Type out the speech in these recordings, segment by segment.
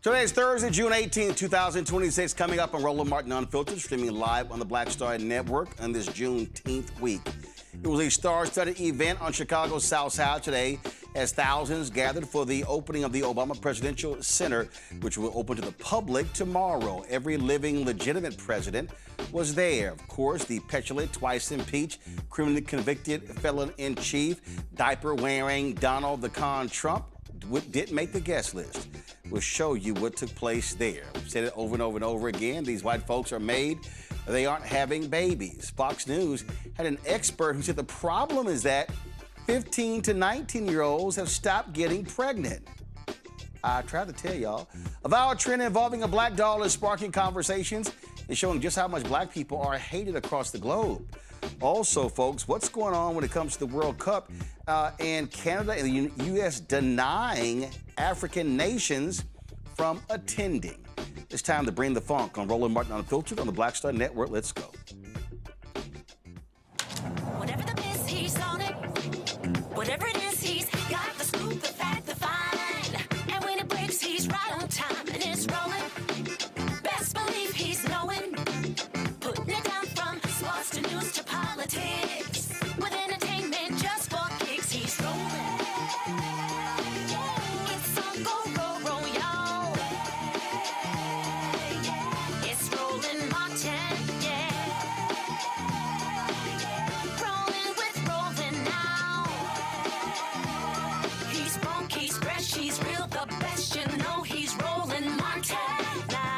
Today is Thursday, June 18, 2026, coming up on Roland Martin Unfiltered, streaming live on the Black Star Network on this Juneteenth week. It was a star-studded event on Chicago's South Side today as thousands gathered for the opening of the Obama Presidential Center, which will open to the public tomorrow. Every living legitimate president was there. Of course, the petulant, twice-impeached, criminally convicted felon-in-chief, diaper-wearing Donald the Con Trump didn't make the guest list. We'll show you what took place there. We've said it over and over and over again. These white folks are made. They aren't having babies. Fox News had an expert who said the problem is that 15 to 19-year-olds have stopped getting pregnant. I tried to tell y'all. A viral trend involving a black doll is sparking conversations and showing just how much black people are hated across the globe. Also, folks, what's going on when it comes to the World Cup and Canada and the U.S. denying African nations from attending? It's time to bring the funk on Roland Martin Unfiltered on the Black Star Network. Let's go. Whatever the miss, he's on it. Whatever it is, he's got the scoop, the fact, the fine. And when it breaks, he's right on time and it's rolling. Best believe he's knowing. Putting it down from sports to news to politics. With entertainment just for kicks, he's rolling. It's on go, y'all. It's Roland Martin, yeah. Rolling with Roland now. He's funky, he's fresh, he's real, the best, you know he's Roland Martin now.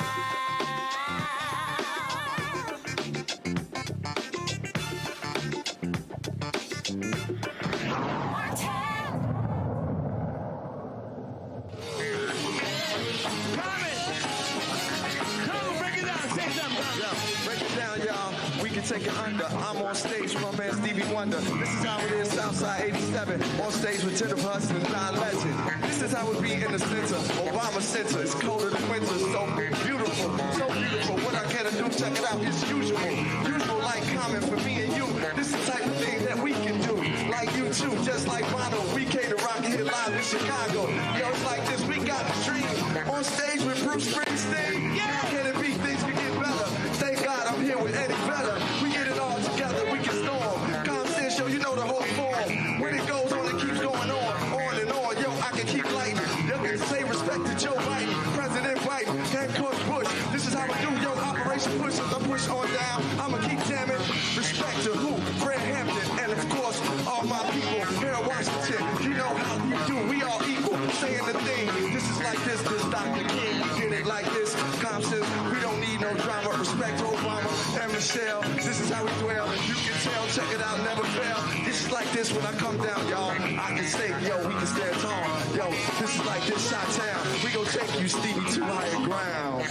Take it under. I'm on stage with my man Stevie Wonder. This is how it is, Southside 87. On stage with Jennifer Hudson and John Legend. This is how it be in the center, Obama Center. It's colder than winter, so beautiful, so beautiful. What I can do, check it out, it's usual. Usual like common for me and you. This is the type of thing that we can do. Like you too, just like Bono. We came to rock here live in Chicago. Yo, it's like this, we got the dream. On stage with Bruce Springsteen. Yeah, can it be things can get better? Thank God I'm here with Eddie Vedder. We get it all together, we can storm. Constant show, you know the whole form. When it goes on, it keeps going on and on. Yo, I can keep lighting. You can say respect to Joe Biden, President Biden, Hancock Bush. This is how we do, yo, Operation Push. As I push on down, I'ma keep jamming. Respect to who? Fred Hampton, and of course, all my people here in Washington. You know how we do, we all equal. Saying the thing, this is like this Dr. King. We get it like this. Compton, we don't need no drama. Respect to Obama and Michelle. This is how we dwell. You can tell, check it out, never fail. This is like this when I come down, y'all. I can stay, yo, we can stand tall. Yo, this is like this shot town. We gon' take you, Stevie, to higher ground.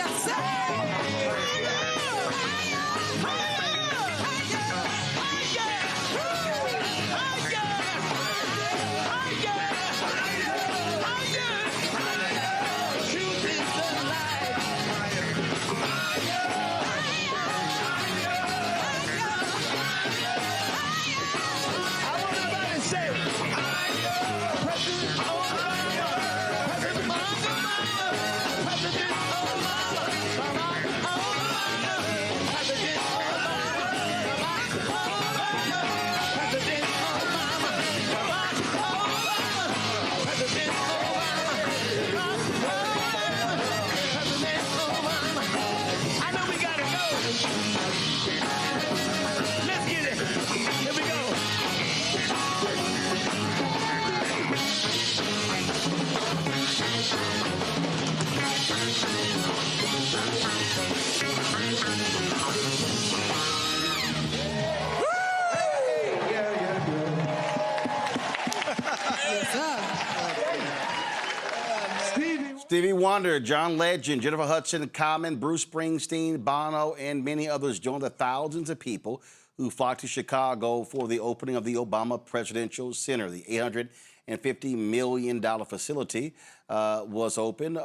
Stevie Wonder, John Legend, Jennifer Hudson, Common, Bruce Springsteen, Bono, and many others joined the thousands of people who flocked to Chicago for the opening of the Obama Presidential Center, the $150 million facility was opened.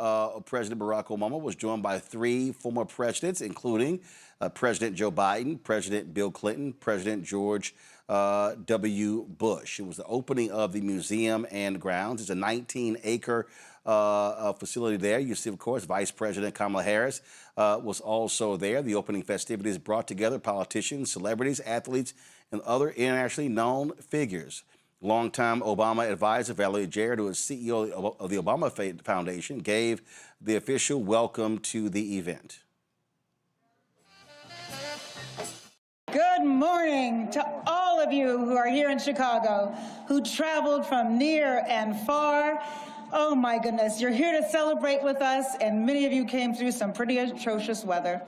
President Barack Obama was joined by 3 former presidents, including President Joe Biden, President Bill Clinton, President George W. Bush. It was the opening of the museum and grounds. It's a 19-acre facility there. You see, of course, Vice President Kamala Harris was also there. The opening festivities brought together politicians, celebrities, athletes, and other internationally known figures. Longtime Obama advisor Valerie Jarrett, who is CEO of the Obama Foundation, gave the official welcome to the event. Good morning to all of you who are here in Chicago, who traveled from near and far. Oh my goodness, you're here to celebrate with us, and many of you came through some pretty atrocious weather.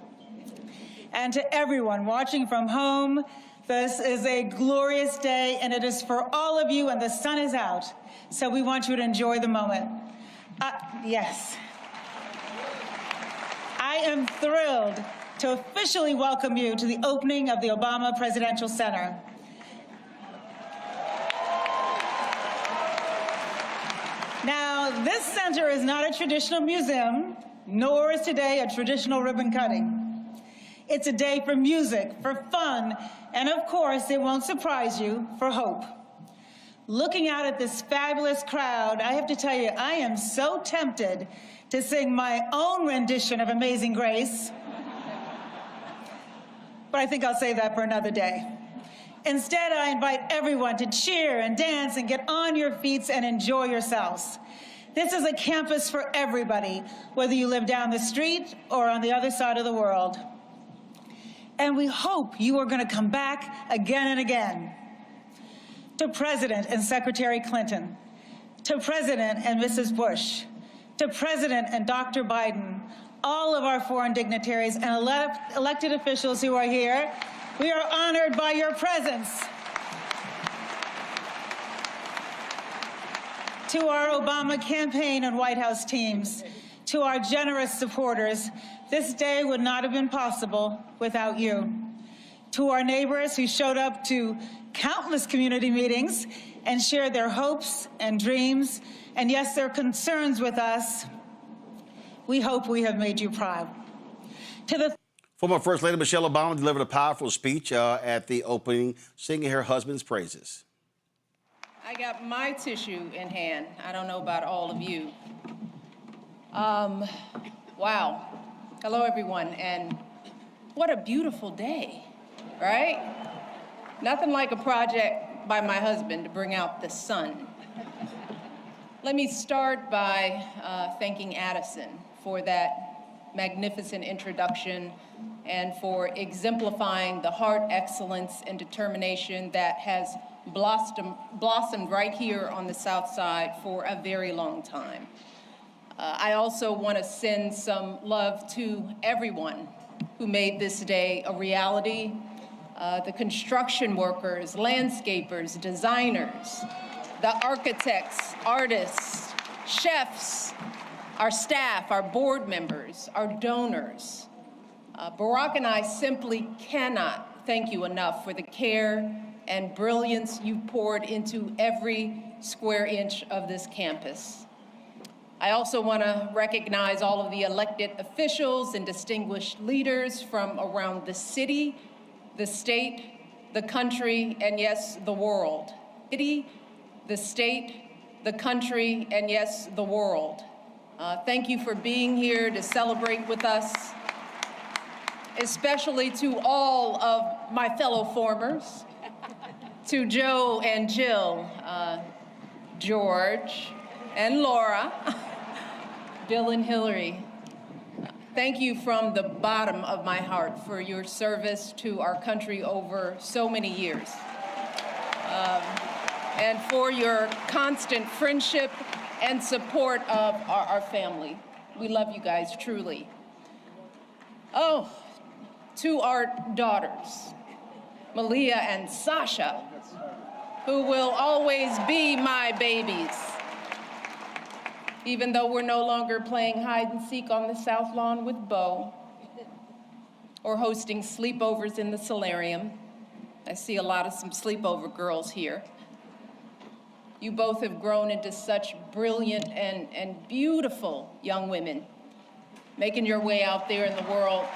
And to everyone watching from home, this is a glorious day, and it is for all of you, and the sun is out. So we want you to enjoy the moment. Yes. I am thrilled to officially welcome you to the opening of the Obama Presidential Center. Now, this center is not a traditional museum, nor is today a traditional ribbon cutting. It's a day for music, for fun, and of course, it won't surprise you, for hope. Looking out at this fabulous crowd, I have to tell you, I am so tempted to sing my own rendition of Amazing Grace, but I think I'll save that for another day. Instead, I invite everyone to cheer and dance and get on your feet and enjoy yourselves. This is a campus for everybody, whether you live down the street or on the other side of the world. And we hope you are going to come back again and again. To President and Secretary Clinton, to President and Mrs. Bush, to President and Dr. Biden, all of our foreign dignitaries and elected officials who are here, we are honored by your presence. To our Obama campaign and White House teams, to our generous supporters, this day would not have been possible without you. To our neighbors who showed up to countless community meetings and shared their hopes and dreams, and yes, their concerns with us, we hope we have made you proud. To the Former First Lady Michelle Obama delivered a powerful speech at the opening, singing her husband's praises. I got my tissue in hand. I don't know about all of you. Wow. Hello, everyone, and what a beautiful day, right? Nothing like a project by my husband to bring out the sun. Let me start by thanking Addison for that magnificent introduction and for exemplifying the heart, excellence, and determination that has blossomed right here on the South Side for a very long time. I also want to send some love to everyone who made this day a reality. The construction workers, landscapers, designers, the architects, artists, chefs, our staff, our board members, our donors. Barack and I simply cannot thank you enough for the care and brilliance you poured into every square inch of this campus. I also want to recognize all of the elected officials and distinguished leaders from around the city, the state, the country, and yes, the world. The state, the country, and yes, the world. Thank you for being here to celebrate with us, especially to all of my fellow formers, to Joe and Jill, George and Laura, Bill and Hillary. Thank you from the bottom of my heart for your service to our country over so many years. And for your constant friendship and support of our family. We love you guys, truly. Oh, to our daughters, Malia and Sasha, who will always be my babies. Even though we're no longer playing hide and seek on the South Lawn with Bo, or hosting sleepovers in the solarium. I see a lot of some sleepover girls here. You both have grown into such brilliant and beautiful young women, making your way out there in the world.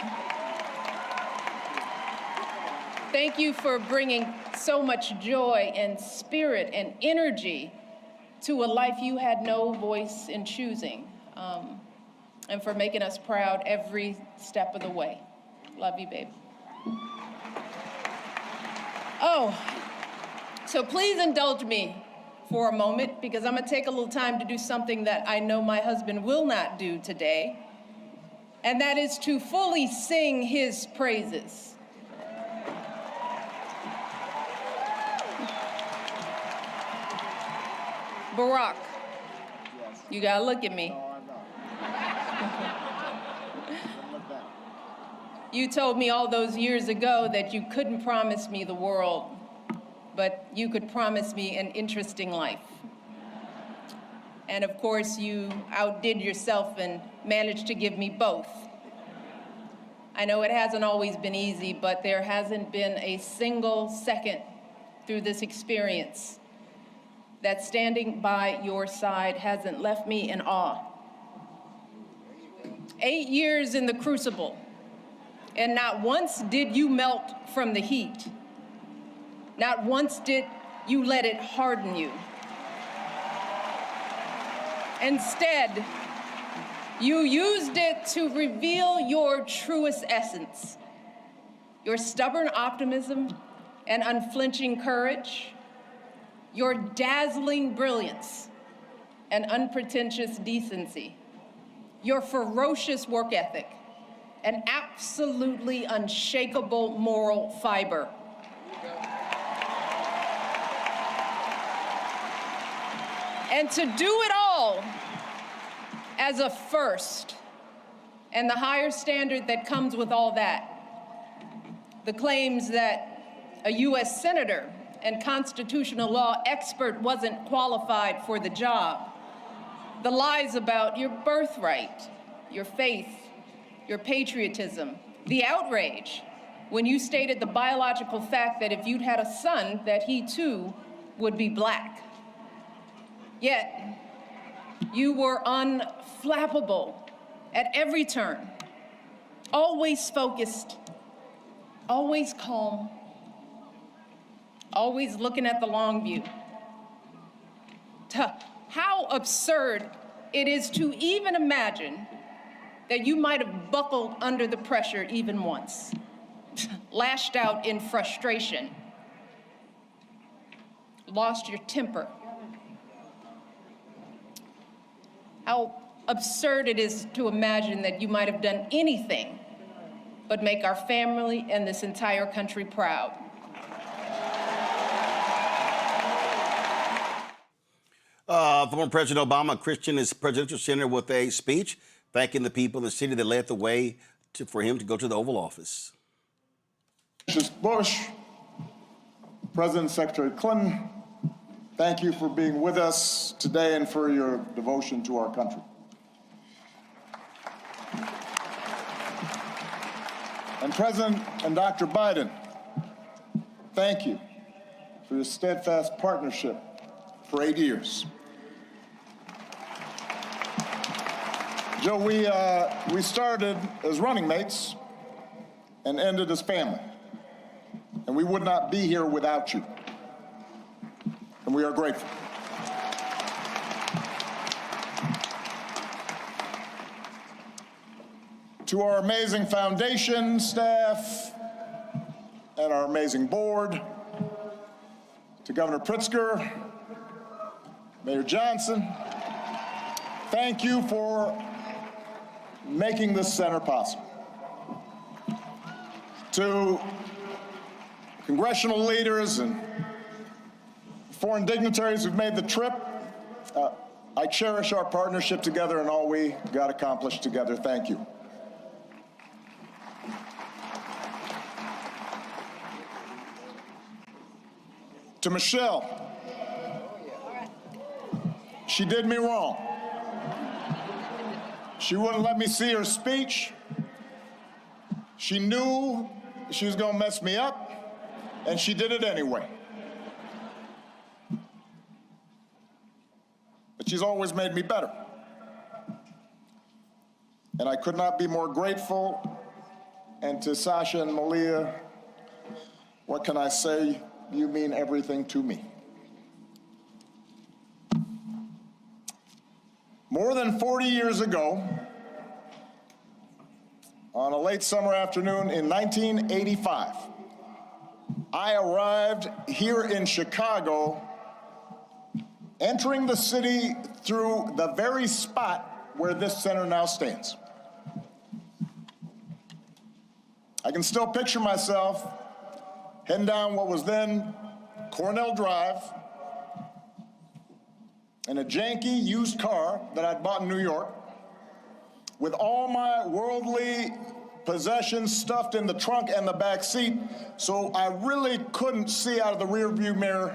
Thank you for bringing so much joy and spirit and energy to a life you had no voice in choosing, and for making us proud every step of the way. Love you, babe. Oh, so please indulge me for a moment, because I'm gonna take a little time to do something that I know my husband will not do today, and that is to fully sing his praises. Barack, you gotta look at me. You told me all those years ago that you couldn't promise me the world, but you could promise me an interesting life. And of course, you outdid yourself and managed to give me both. I know it hasn't always been easy, but there hasn't been a single second through this experience that standing by your side hasn't left me in awe. 8 years in the crucible, and not once did you melt from the heat. Not once did you let it harden you. Instead, you used it to reveal your truest essence, your stubborn optimism and unflinching courage, your dazzling brilliance and unpretentious decency, your ferocious work ethic, and absolutely unshakable moral fiber. And to do it all as a first, and the higher standard that comes with all that, the claims that a US senator and constitutional law expert wasn't qualified for the job, the lies about your birthright, your faith, your patriotism, the outrage when you stated the biological fact that if you'd had a son, that he too would be black. Yet, you were unflappable at every turn, always focused, always calm, always looking at the long view. How absurd it is to even imagine that you might have buckled under the pressure even once, lashed out in frustration, lost your temper. How absurd it is to imagine that you might have done anything but make our family and this entire country proud. Former President Obama christened his presidential center with a speech thanking the people in the city that led the way for him to go to the Oval Office. Mrs. Bush, President Secretary Clinton, thank you for being with us today and for your devotion to our country. And President and Dr. Biden, thank you for your steadfast partnership for 8 years. Joe, we started as running mates and ended as family, and we would not be here without you, and we are grateful. To our amazing foundation staff and our amazing board, to Governor Pritzker, Mayor Johnson, thank you for making this center possible. To congressional leaders and foreign dignitaries who've made the trip, I cherish our partnership together and all we got accomplished together. Thank you. To Michelle, she did me wrong. She wouldn't let me see her speech. She knew she was gonna mess me up, and she did it anyway. She's always made me better. And I could not be more grateful. And to Sasha and Malia, what can I say? You mean everything to me. More than 40 years ago, on a late summer afternoon in 1985, I arrived here in Chicago, entering the city through the very spot where this center now stands. I can still picture myself heading down what was then Cornell Drive in a janky used car that I'd bought in New York, with all my worldly possessions stuffed in the trunk and the back seat, so I really couldn't see out of the rearview mirror,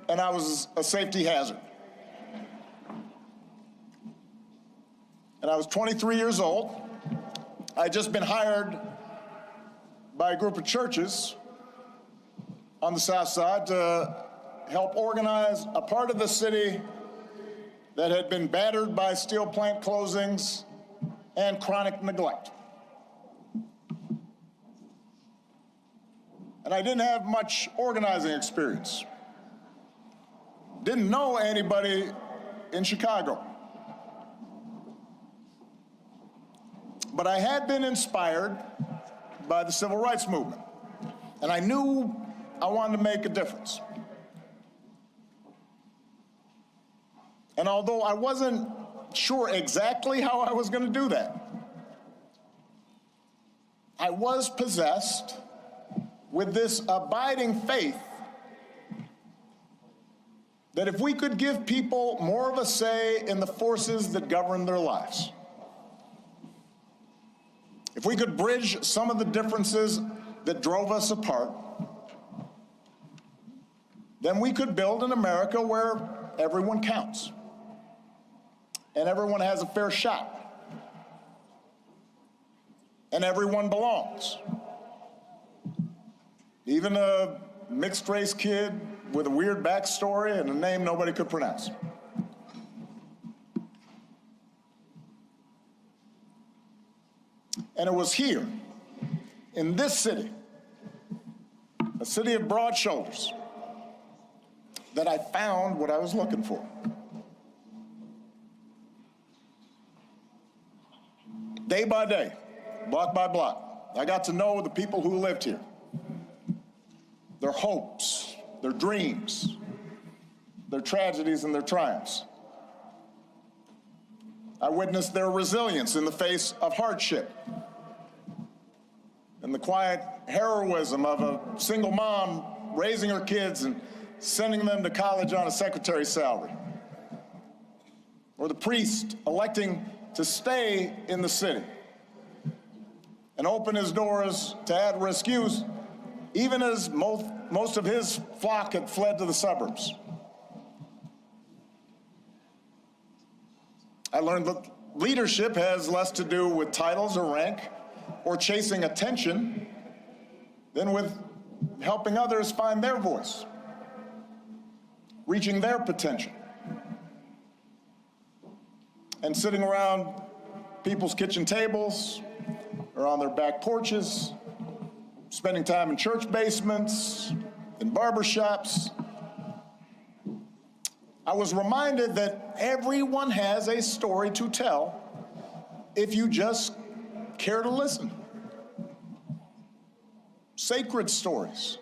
and I was a safety hazard. And I was 23 years old. I'd just been hired by a group of churches on the South Side to help organize a part of the city that had been battered by steel plant closings and chronic neglect. And I didn't have much organizing experience. Didn't know anybody in Chicago. But I had been inspired by the civil rights movement, and I knew I wanted to make a difference. And although I wasn't sure exactly how I was going to do that, I was possessed with this abiding faith that if we could give people more of a say in the forces that govern their lives, if we could bridge some of the differences that drove us apart, then we could build an America where everyone counts and everyone has a fair shot and everyone belongs. Even a mixed-race kid with a weird backstory and a name nobody could pronounce. And it was here, in this city, a city of broad shoulders, that I found what I was looking for. Day by day, block by block, I got to know the people who lived here, their hopes, their dreams, their tragedies and their triumphs. I witnessed their resilience in the face of hardship and the quiet heroism of a single mom raising her kids and sending them to college on a secretary's salary, or the priest electing to stay in the city and open his doors to at-risk youth, even as most of his flock had fled to the suburbs. I learned that leadership has less to do with titles or rank or chasing attention than with helping others find their voice, reaching their potential, and sitting around people's kitchen tables or on their back porches, spending time in church basements, in barbershops. I was reminded that everyone has a story to tell if you just care to listen. Sacred stories,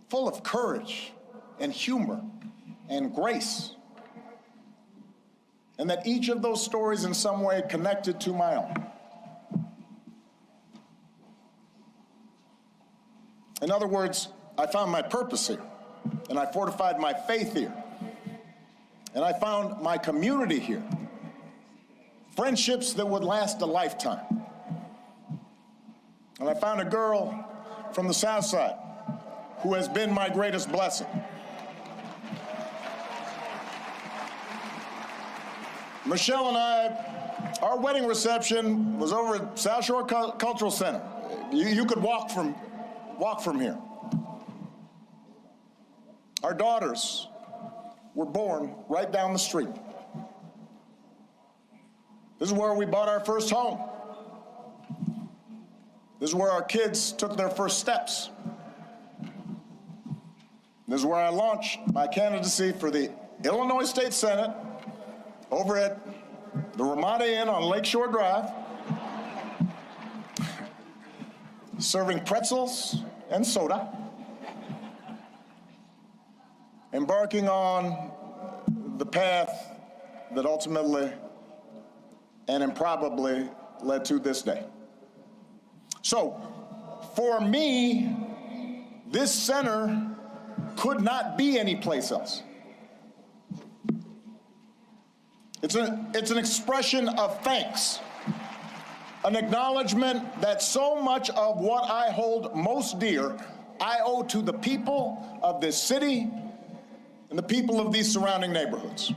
full of courage and humor and grace, and that each of those stories in some way connected to my own. In other words, I found my purpose here, and I fortified my faith here, and I found my community here, friendships that would last a lifetime. And I found a girl from the South Side who has been my greatest blessing. Michelle and I, our wedding reception was over at South Shore Cultural Center. You could walk from here. Our daughters were born right down the street. This is where we bought our first home. This is where our kids took their first steps. This is where I launched my candidacy for the Illinois State Senate over at the Ramada Inn on Lakeshore Drive, serving pretzels and soda, embarking on the path that ultimately and improbably led to this day. So, for me, this center could not be anyplace else. It's an expression of thanks, an acknowledgement that so much of what I hold most dear I owe to the people of this city and the people of these surrounding neighborhoods.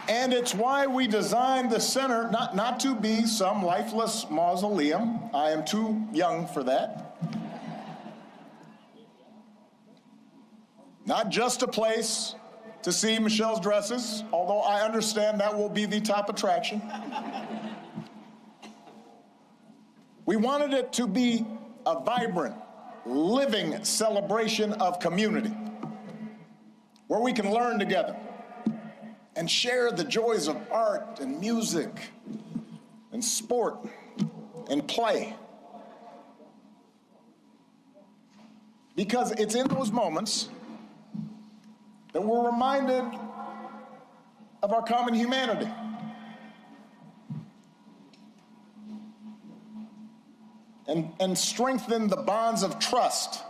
And it's why we designed the center not to be some lifeless mausoleum. I am too young for that. Not just a place to see Michelle's dresses, although I understand that will be the top attraction. We wanted it to be a vibrant, living celebration of community, where we can learn together and share the joys of art and music and sport and play. Because it's in those moments that we're reminded of our common humanity. And strengthen the bonds of trust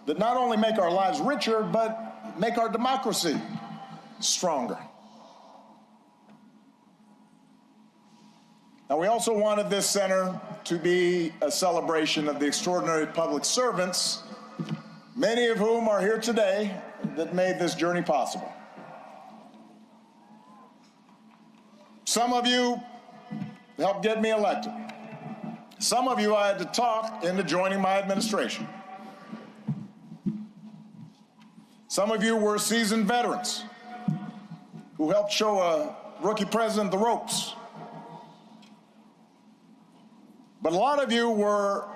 that not only make our lives richer, but make our democracy stronger. Now, we also wanted this center to be a celebration of the extraordinary public servants, many of whom are here today, that made this journey possible. Some of you helped get me elected. Some of you I had to talk into joining my administration. Some of you were seasoned veterans who helped show a rookie president the ropes. But a lot of you were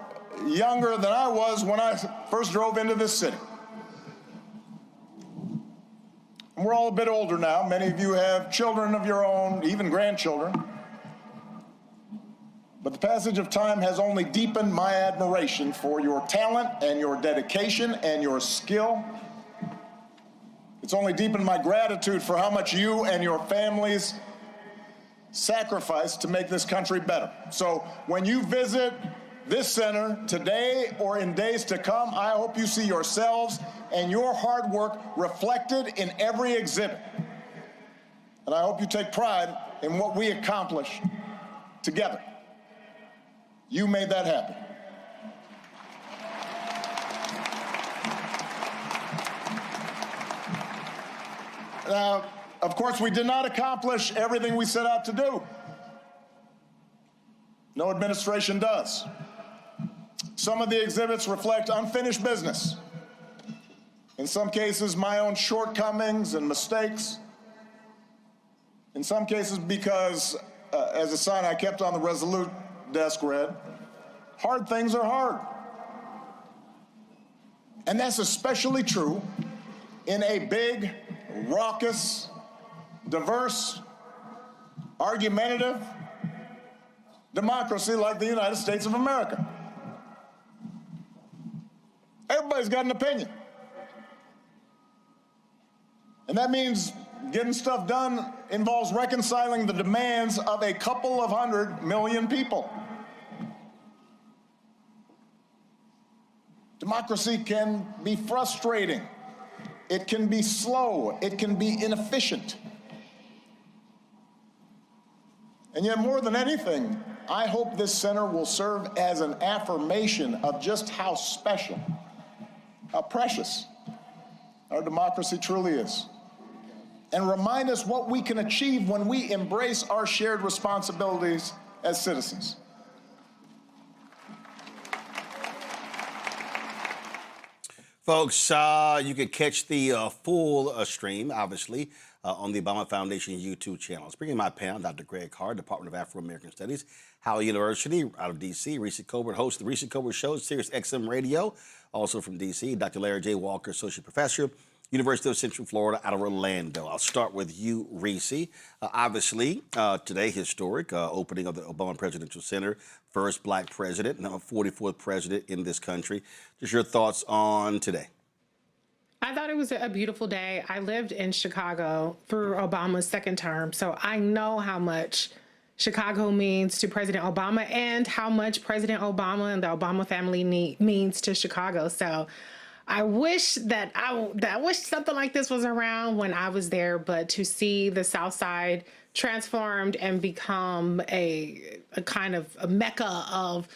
younger than I was when I first drove into this city. And we're all a bit older now. Many of you have children of your own, even grandchildren. But the passage of time has only deepened my admiration for your talent and your dedication and your skill. It's only deepened my gratitude for how much you and your families sacrifice to make this country better. So when you visit this center today or in days to come, I hope you see yourselves and your hard work reflected in every exhibit. And I hope you take pride in what we accomplished together. You made that happen. Now, of course, we did not accomplish everything we set out to do. No administration does. Some of the exhibits reflect unfinished business. In some cases, my own shortcomings and mistakes. In some cases, because, as a sign I kept on the Resolute desk read, hard things are hard. And that's especially true in a big, raucous, diverse, argumentative democracy like the United States of America. Everybody's got an opinion. And that means getting stuff done involves reconciling the demands of a couple of 100 million people. Democracy can be frustrating. It can be slow. It can be inefficient. And yet, more than anything, I hope this center will serve as an affirmation of just how special, how precious our democracy truly is, and remind us what we can achieve when we embrace our shared responsibilities as citizens. Folks, you can catch the full stream, obviously, on the Obama Foundation YouTube channel. It's bringing my panel, Dr. Greg Hart, Department of Afro-American Studies, Howard University, out of D.C., Reese Colbert, host of the Reese Colbert Show, Sirius XM Radio, also from D.C., Dr. Larry J. Walker, Associate Professor, University of Central Florida, out of Orlando. I'll start with you, Reese. Obviously, today, historic opening of the Obama Presidential Center, first black president, now 44th president in this country. Just your thoughts on today. I thought it was a beautiful day. I lived in Chicago through Obama's second term, so I know how much Chicago means to President Obama and how much President Obama and the Obama family means to Chicago. So I wish that I wish something like this was around when I was there, but to see the South Side transformed and become a kind of a mecca of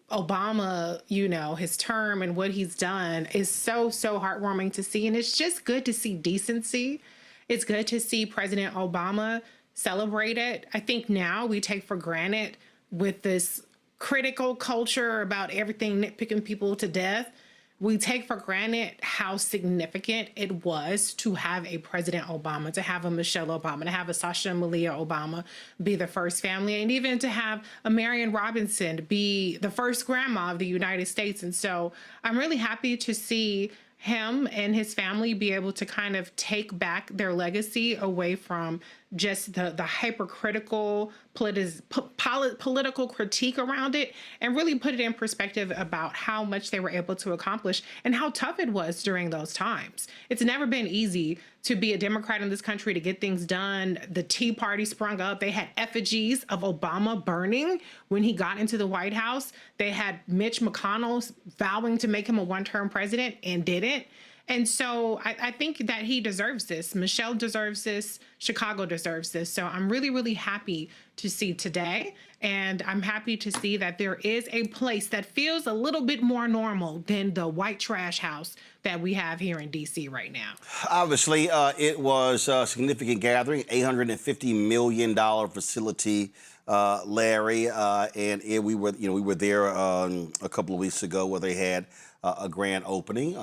Obama, you know, his term and what he's done is so heartwarming to see. And it's just good to see decency. It's good to see President Obama celebrate it. I think now we take for granted with this critical culture about everything nitpicking people to death. We take for granted how significant it was to have a President Obama, to have a Michelle Obama, to have a Sasha Malia Obama be the first family, and even to have a Marion Robinson be the first grandma of the United States. And so I'm really happy to see him and his family be able to kind of take back their legacy away from just the hypercritical political critique around it, and really put it in perspective about how much they were able to accomplish and how tough it was during those times. It's never been easy to be a Democrat in this country, to get things done. The Tea Party sprung up. They had effigies of Obama burning when he got into the White House. They had Mitch McConnell vowing to make him a one-term president and didn't. And so I think that he deserves this. Michelle deserves this. Chicago deserves this. So I'm really, really happy to see today. And I'm happy to see that there is a place that feels a little bit more normal than the white trash house that we have here in D.C. right now. Obviously, it was a significant gathering, $850 million facility, Larry. And we were there a couple of weeks ago where they had a grand opening,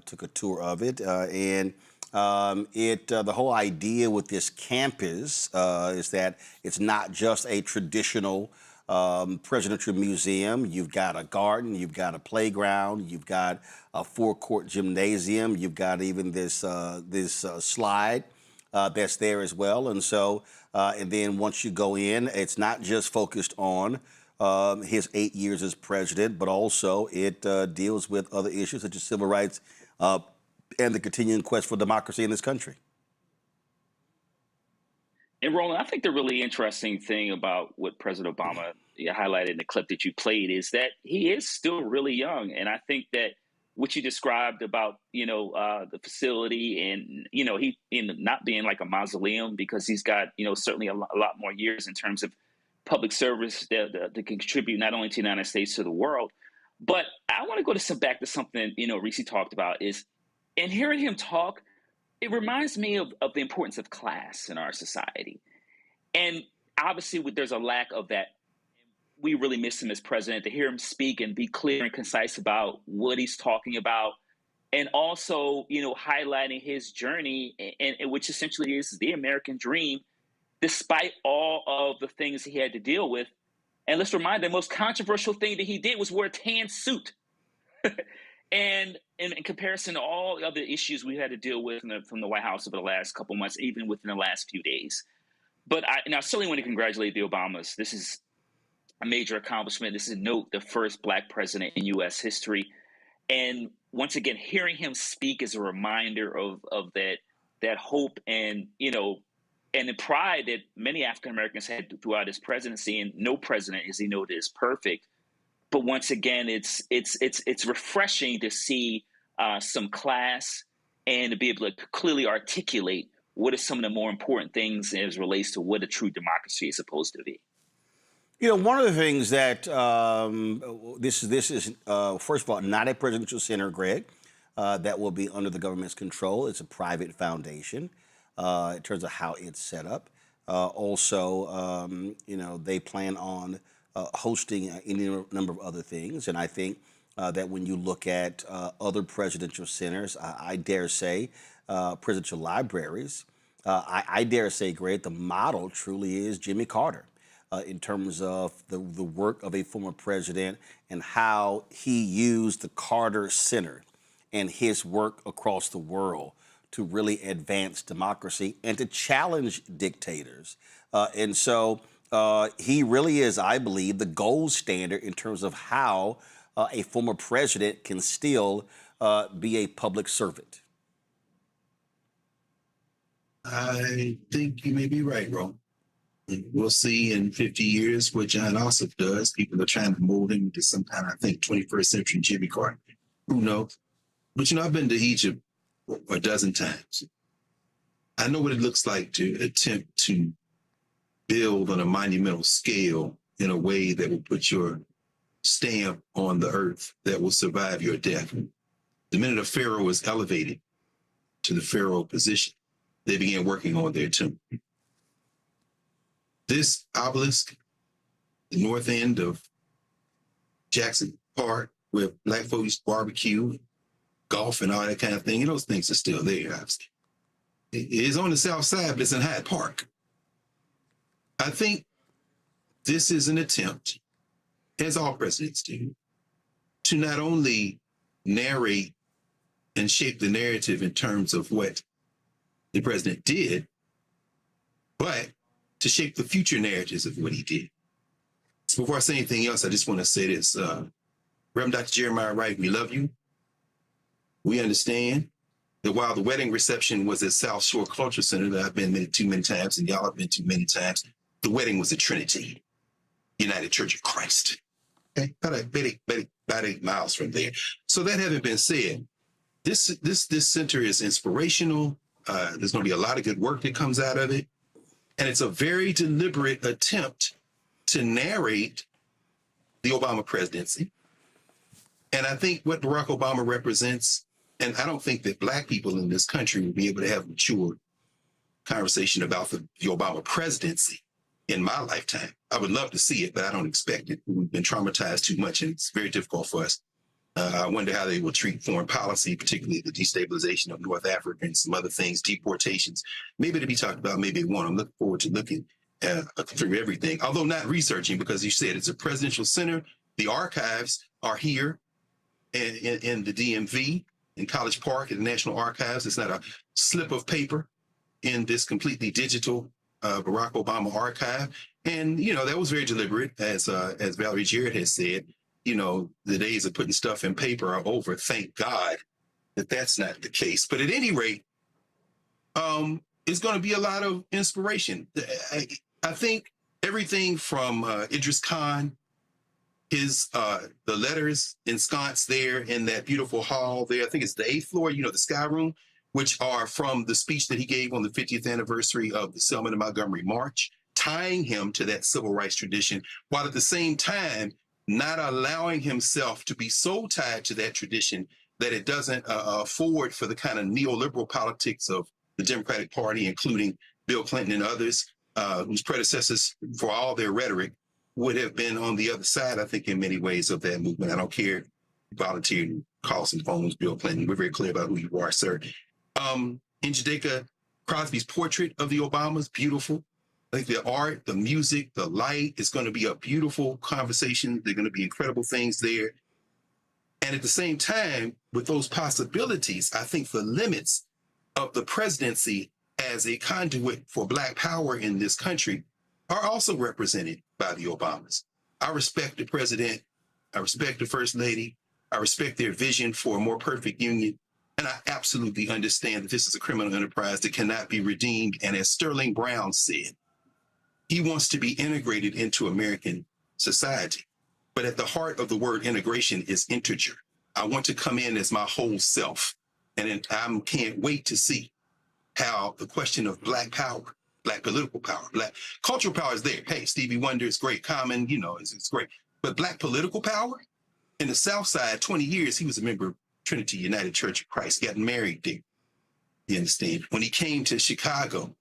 took a tour of it, and the whole idea with this campus is that it's not just a traditional presidential museum. You've got a garden, you've got a playground, you've got a four-court gymnasium, you've got even this slide that's there as well, and so and then once you go in, it's not just focused on his 8 years as president, but also it deals with other issues such as civil rights and the continuing quest for democracy in this country. And Roland, I think the really interesting thing about what President Obama highlighted in the clip that you played is that he is still really young. And I think that what you described about, the facility and, he not being like a mausoleum, because he's got, certainly a lot more years in terms of public service that can contribute not only to the United States, to the world. But I want to go back to something, Reese talked about is, and hearing him talk, it reminds me of the importance of class in our society. And obviously there's a lack of that. We really miss him as president, to hear him speak and be clear and concise about what he's talking about. And also, highlighting his journey, and which essentially is the American dream, despite all of the things he had to deal with. And let's remind the most controversial thing that he did was wear a tan suit. And in comparison to all of the issues we had to deal with from the White House over the last couple months, even within the last few days. But I certainly want to congratulate the Obamas. This is a major accomplishment. This is the first black president in U.S. history. And once again, hearing him speak is a reminder of that hope and, and the pride that many African Americans had throughout his presidency. And no president, as he noted, is perfect. But once again, it's refreshing to see some class and to be able to clearly articulate what are some of the more important things as it relates to what a true democracy is supposed to be. One of the things that this is first of all, not a presidential center, Greg, that will be under the government's control. It's a private foundation in terms of how it's set up. Also, they plan on hosting any number of other things. And I think that when you look at other presidential centers, I dare say, presidential libraries, I dare say, Greg, the model truly is Jimmy Carter in terms of the work of a former president and how he used the Carter Center and his work across the world to really advance democracy and to challenge dictators. And so he really is, I believe, the gold standard in terms of how a former president can still be a public servant. I think you may be right, Ron. We'll see in 50 years what John Ossoff does. People are trying to mold him into some kind of, I think, 21st century Jimmy Carter. Who knows? But, I've been to Egypt a dozen times. I know what it looks like to attempt to build on a monumental scale in a way that will put your stamp on the earth that will survive your death. The minute a pharaoh was elevated to the pharaoh position, they began working on their tomb. This obelisk, the north end of Jackson Park, where black folks barbecue, golf, and all that kind of thing, those things are still there, obviously. It is on the south side, but it's in Hyde Park. I think this is an attempt, as all presidents do, to not only narrate and shape the narrative in terms of what the president did, but to shape the future narratives of what he did. So before I say anything else, I just want to say this. Reverend Dr. Jeremiah Wright, we love you. We understand that while the wedding reception was at South Shore Cultural Center that I've been too many times and y'all have been to many times, the wedding was at Trinity United Church of Christ. Okay, about 8 miles from there. So that having been said, this center is inspirational. There's going to be a lot of good work that comes out of it. And it's a very deliberate attempt to narrate the Obama presidency. And I think what Barack Obama represents, and I don't think that Black people in this country will be able to have a mature conversation about the Obama presidency in my lifetime. I would love to see it, but I don't expect it. We've been traumatized too much, and it's very difficult for us. I wonder how they will treat foreign policy, particularly the destabilization of North Africa and some other things, deportations. Maybe to be talked about, maybe it won't. I'm looking forward to looking through everything, although not researching, because you said it's a presidential center. The archives are here in the DMV, in College Park, in the National Archives. It's not a slip of paper in this completely digital Barack Obama archive. And, that was very deliberate, as Valerie Jarrett has said. The days of putting stuff in paper are over. Thank God that that's not the case. But at any rate, it's going to be a lot of inspiration. I think everything from Idris Khan, the letters ensconced there in that beautiful hall there, I think it's the 8th floor, the Sky Room, which are from the speech that he gave on the 50th anniversary of the Selma and Montgomery March, tying him to that civil rights tradition, while at the same time not allowing himself to be so tied to that tradition that it doesn't afford for the kind of neoliberal politics of the Democratic Party, including Bill Clinton and others, whose predecessors, for all their rhetoric, would have been on the other side, I think, in many ways of that movement. I don't care, volunteered, call some phones, Bill Clinton. We're very clear about who you are, sir. Njideka Crosby's portrait of the Obamas, beautiful. Like the art, the music, the light, is going to be a beautiful conversation. There are going to be incredible things there. And at the same time, with those possibilities, I think the limits of the presidency as a conduit for Black power in this country are also represented by the Obamas. I respect the president. I respect the first lady. I respect their vision for a more perfect union. And I absolutely understand that this is a criminal enterprise that cannot be redeemed. And as Sterling Brown said, he wants to be integrated into American society. But at the heart of the word integration is integer. I want to come in as my whole self. And I can't wait to see how the question of Black power, Black political power, Black cultural power is there. Hey, Stevie Wonder is great. Common, it's great. But Black political power in the South Side, 20 years, he was a member of Trinity United Church of Christ, got married there. You understand? When he came to Chicago,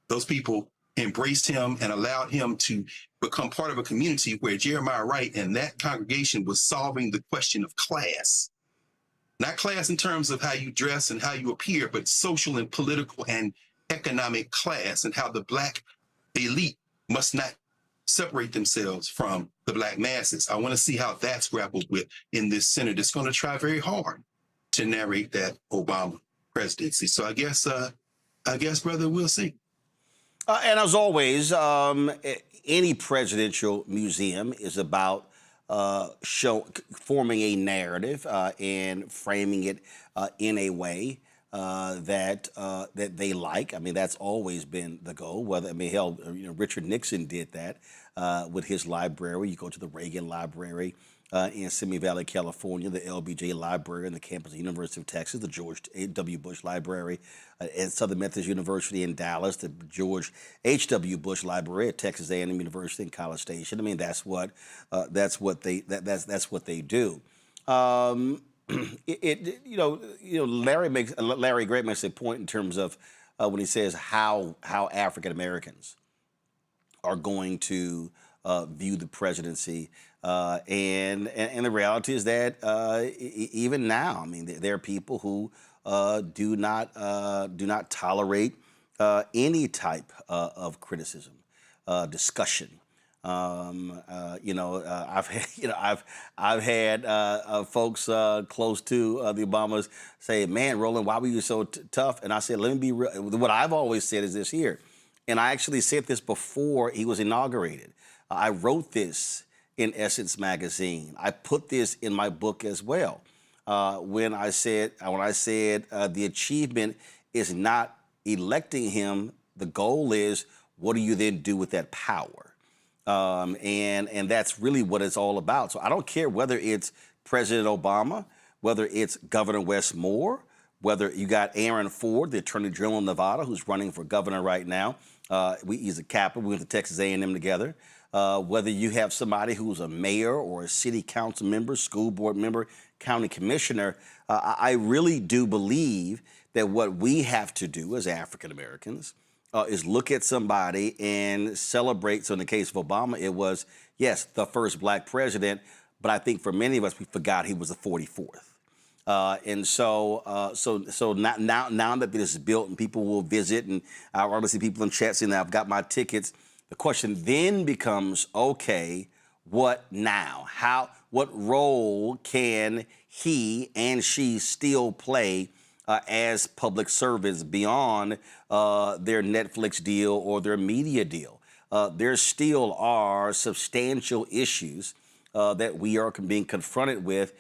those people embraced him and allowed him to become part of a community where Jeremiah Wright and that congregation was solving the question of class. Not class in terms of how you dress and how you appear, but social and political and economic class, and how the Black elite must not separate themselves from the Black masses. I want to see how that's grappled with in this Senate. It's going to try very hard to narrate that Obama presidency. So I guess, brother, we'll see. And as always, any presidential museum is about forming a narrative and framing it in a way that they like. I mean, that's always been the goal. Hell, Richard Nixon did that with his library. You go to the Reagan Library in Simi Valley, California, the LBJ Library on the campus of the University of Texas, the George W. Bush Library at Southern Methodist University in Dallas, the George H.W. Bush Library at Texas A&M University in College Station. I mean, that's what they do. Larry Gregg makes a point in terms of when he says how African Americans are going to view the presidency, and the reality is that even now, I mean, there are people who do not tolerate any type of criticism, discussion. I've had folks close to the Obamas say, "Man, Roland, why were you so tough?" And I said, "Let me be real. What I've always said is this here." And I actually said this before he was inaugurated. I wrote this in Essence magazine. I put this in my book as well. When I said the achievement is not electing him, the goal is, what do you then do with that power? And that's really what it's all about. So I don't care whether it's President Obama, whether it's Governor Wes Moore, whether you got Aaron Ford, the Attorney General of Nevada, who's running for governor right now. He's a captain. We went to Texas A&M together. Whether you have somebody who's a mayor or a city council member, school board member, county commissioner, I really do believe that what we have to do as African Americans is look at somebody and celebrate. So in the case of Obama, it was, yes, the first Black president, but I think for many of us, we forgot he was the 44th. So now that this is built and people will visit, and I already see people in chat saying that I've got my tickets. The question then becomes, okay, what now? What role can he and she still play as public servants beyond their Netflix deal or their media deal? There still are substantial issues that we are being confronted with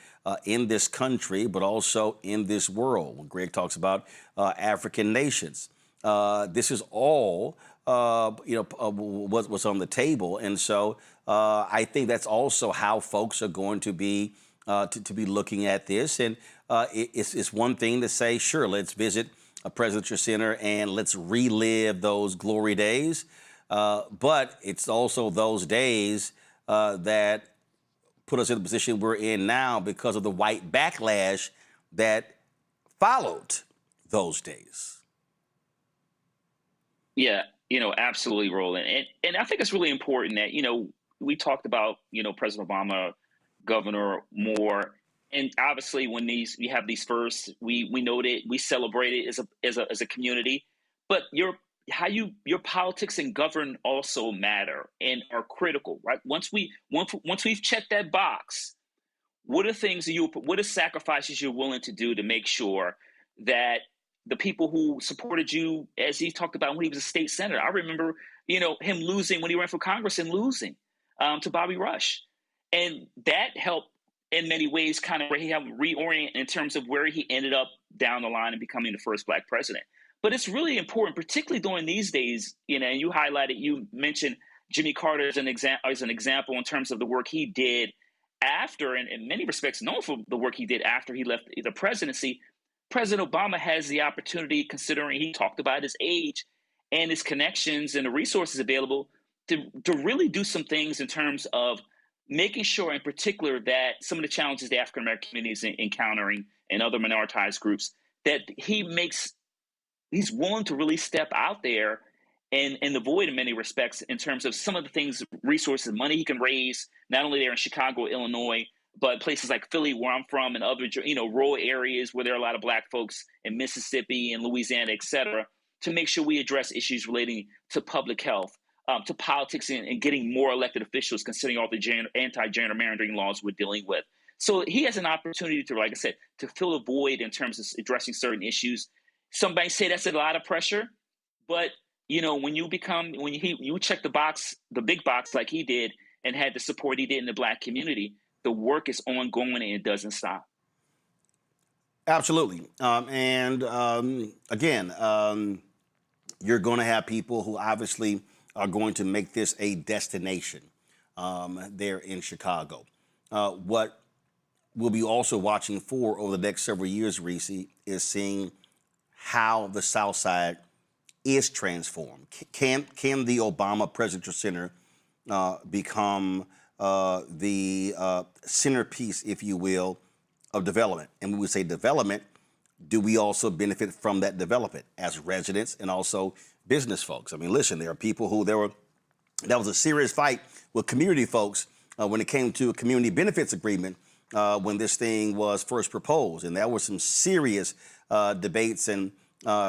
in this country, but also in this world. When Greg talks about African nations, this is all what's on the table, and so I think that's also how folks are going to be looking at this. And it's one thing to say, sure, let's visit a presidential center and let's relive those glory days, but it's also those days that put us in the position we're in now because of the white backlash that followed those days. Yeah, absolutely, Roland. And I think it's really important that, we talked about, President Obama, Governor Moore, and obviously when we have these firsts, we note it, we celebrate it as a community, but your politics and govern also matter and are critical, right? Once we've checked that box, what are sacrifices you're willing to do to make sure that the people who supported you, as he talked about when he was a state senator, I remember, him losing when he ran for Congress and losing to Bobby Rush, and that helped in many ways kind of reorient in terms of where he ended up down the line and becoming the first Black president. But it's really important, particularly during these days, and you mentioned Jimmy Carter as an example in terms of the work he did after, and in many respects known for the work he did after he left the presidency. President Obama has the opportunity, considering he talked about his age and his connections and the resources available, to really do some things in terms of making sure in particular that some of the challenges the African American community is encountering and other minoritized groups, that he's willing to really step out there and the void in many respects in terms of some of the things, resources, money he can raise, not only there in Chicago, Illinois, but places like Philly, where I'm from, and other, rural areas where there are a lot of Black folks in Mississippi and Louisiana, et cetera, to make sure we address issues relating to public health, to politics, and getting more elected officials, considering all the anti-gerrymandering laws we're dealing with. So he has an opportunity to, like I said, to fill a void in terms of addressing certain issues. Somebody say that's a lot of pressure, but when you check the big box like he did and had the support he did in the Black community, the work is ongoing and it doesn't stop. Absolutely. Again, you're going to have people who obviously are going to make this a destination there in Chicago. What we'll be also watching for over the next several years, Reese, is seeing how the South Side is transformed. Can the Obama Presidential Center become the centerpiece, if you will, of development? And when we say development, do we also benefit from that development as residents and also business folks? I mean, listen, there are people who that was a serious fight with community folks when it came to a community benefits agreement when this thing was first proposed. And there were some serious debates and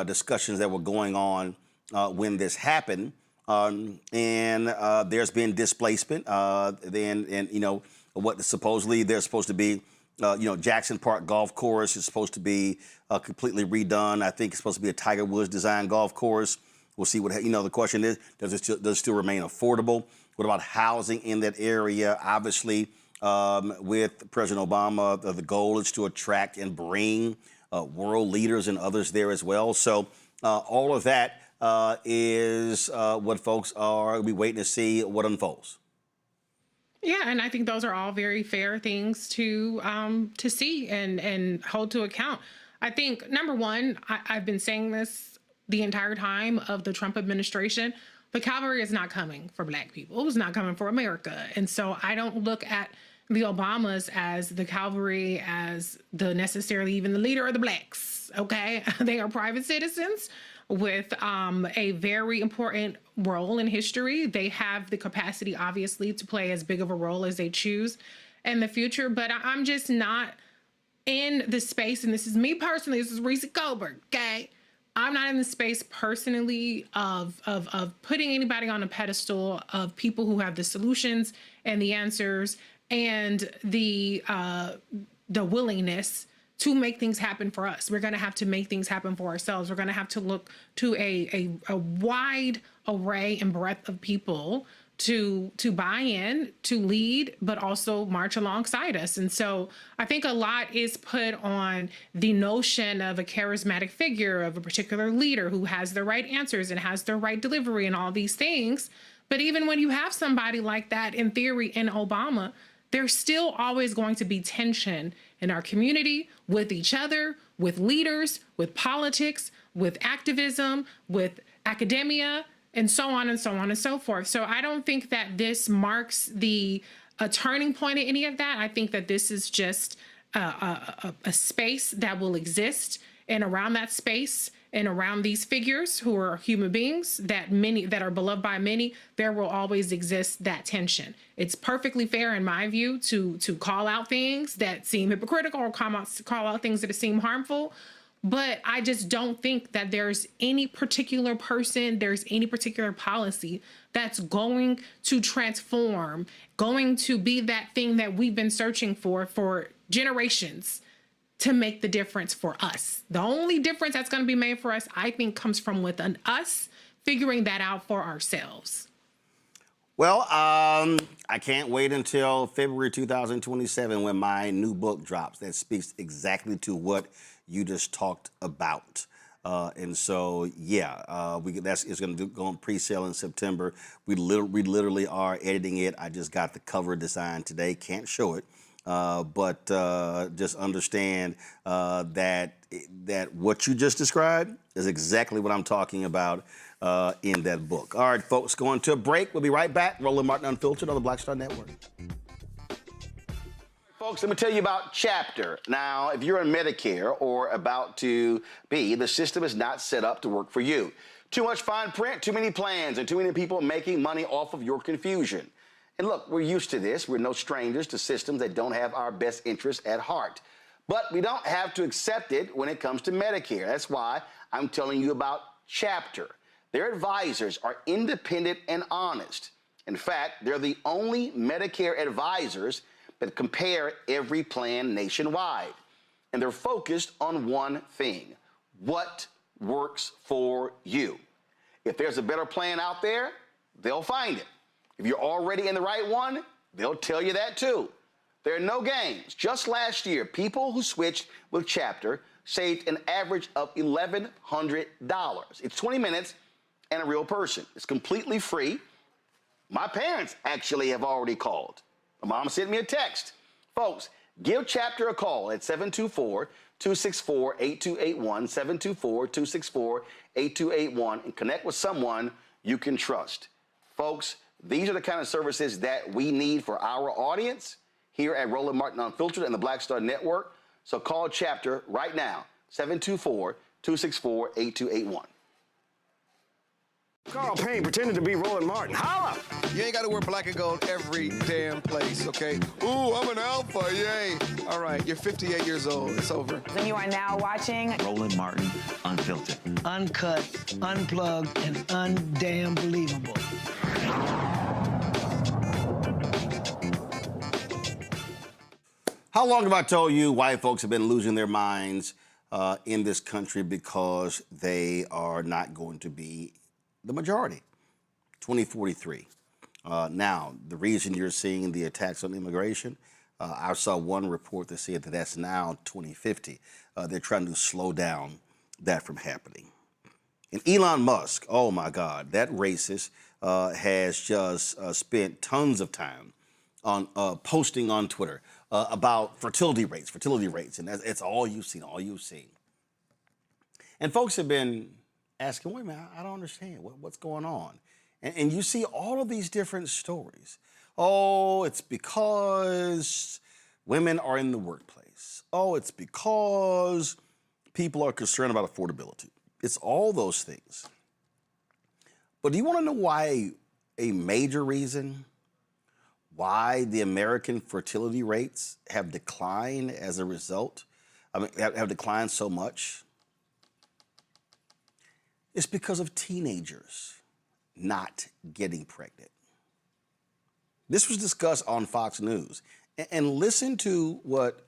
discussions that were going on when this happened. And there's been displacement. What supposedly there's supposed to be, Jackson Park Golf Course is supposed to be completely redone. I think it's supposed to be a Tiger Woods design golf course. We'll see what, the question is, does it still remain affordable? What about housing in that area? Obviously, with President Obama, the goal is to attract and bring world leaders and others there as well. So all of that is what folks are waiting to see what unfolds. Yeah, and I think those are all very fair things to see and hold to account. I think, number one, I've been saying this the entire time of the Trump administration, the cavalry is not coming for Black people. It was not coming for America. And so I don't look at the Obamas as the cavalry, as necessarily even the leader of the Blacks, okay? They are private citizens with a very important role in history. They have the capacity, obviously, to play as big of a role as they choose in the future. But I'm just not in the space, and this is me personally, this is Reese Goldberg, okay? I'm not in the space personally of putting anybody on a pedestal of people who have the solutions and the answers and the willingness to make things happen for us. We're going to have to make things happen for ourselves. We're going to have to look to a wide array and breadth of people to buy in, to lead, but also march alongside us. And so I think a lot is put on the notion of a charismatic figure, of a particular leader who has the right answers and has the right delivery and all these things. But even when you have somebody like that, in theory, in Obama, there's still always going to be tension in our community, with each other, with leaders, with politics, with activism, with academia, and so on and so on and so forth. So I don't think that this marks a turning point in any of that. I think that this is just a space that will exist, and around that space and around these figures who are human beings that are beloved by many, there will always exist that tension. It's perfectly fair, in my view, to call out things that seem hypocritical or call out things that seem harmful. But I just don't think that there's any particular person, there's any particular policy that's going to transform, going to be that thing that we've been searching for generations to make the difference for us. The only difference that's going to be made for us, I think, comes from within us figuring that out for ourselves. Well, I can't wait until February 2027 when my new book drops that speaks exactly to what you just talked about. And so, yeah, it's going to go on pre-sale in September. We literally are editing it. I just got the cover design today. Can't show it, but just understand that what you just described is exactly what I'm talking about in that book. All right, folks, going to a break. We'll be right back. Roland Martin Unfiltered on the Black Star Network. Folks, let me tell you about Chapter. Now, if you're on Medicare or about to be, the system is not set up to work for you. Too much fine print, too many plans, and too many people making money off of your confusion. And look, we're used to this. We're no strangers to systems that don't have our best interests at heart. But we don't have to accept it when it comes to Medicare. That's why I'm telling you about Chapter. Their advisors are independent and honest. In fact, they're the only Medicare advisors that compare every plan nationwide. And they're focused on one thing: what works for you. If there's a better plan out there, they'll find it. If you're already in the right one, they'll tell you that too. There are no games. Just last year, people who switched with Chapter saved an average of $1,100. It's 20 minutes and a real person. It's completely free. My parents actually have already called. My mom sent me a text. Folks, give Chapter a call at 724-264-8281, 724-264-8281, and connect with someone you can trust. Folks, these are the kind of services that we need for our audience here at Roland Martin Unfiltered and the Black Star Network. So call Chapter right now, 724-264-8281. Carl Payne pretended to be Roland Martin. Holla! You ain't got to wear black and gold every damn place, okay? Ooh, I'm an alpha, yay. All right, you're 58 years old. It's over. And you are now watching Roland Martin Unfiltered. Uncut, unplugged, and undamn believable. How long have I told you white folks have been losing their minds in this country because they are not going to be the majority? 2043. Now, the reason you're seeing the attacks on immigration, I saw one report that said that that's now 2050. They're trying to slow down that from happening. And Elon Musk, oh my God, that racist has just spent tons of time on posting on Twitter about fertility rates, and it's all you've seen, And folks have been asking, wait a minute, I don't understand, what's going on? And you see all of these different stories. Oh, it's because women are in the workplace. Oh, it's because people are concerned about affordability. It's all those things. But do you want to know why a major reason why the American fertility rates have declined as a result? Have declined so much? It's because of teenagers not getting pregnant. This was discussed on Fox News. And listen to what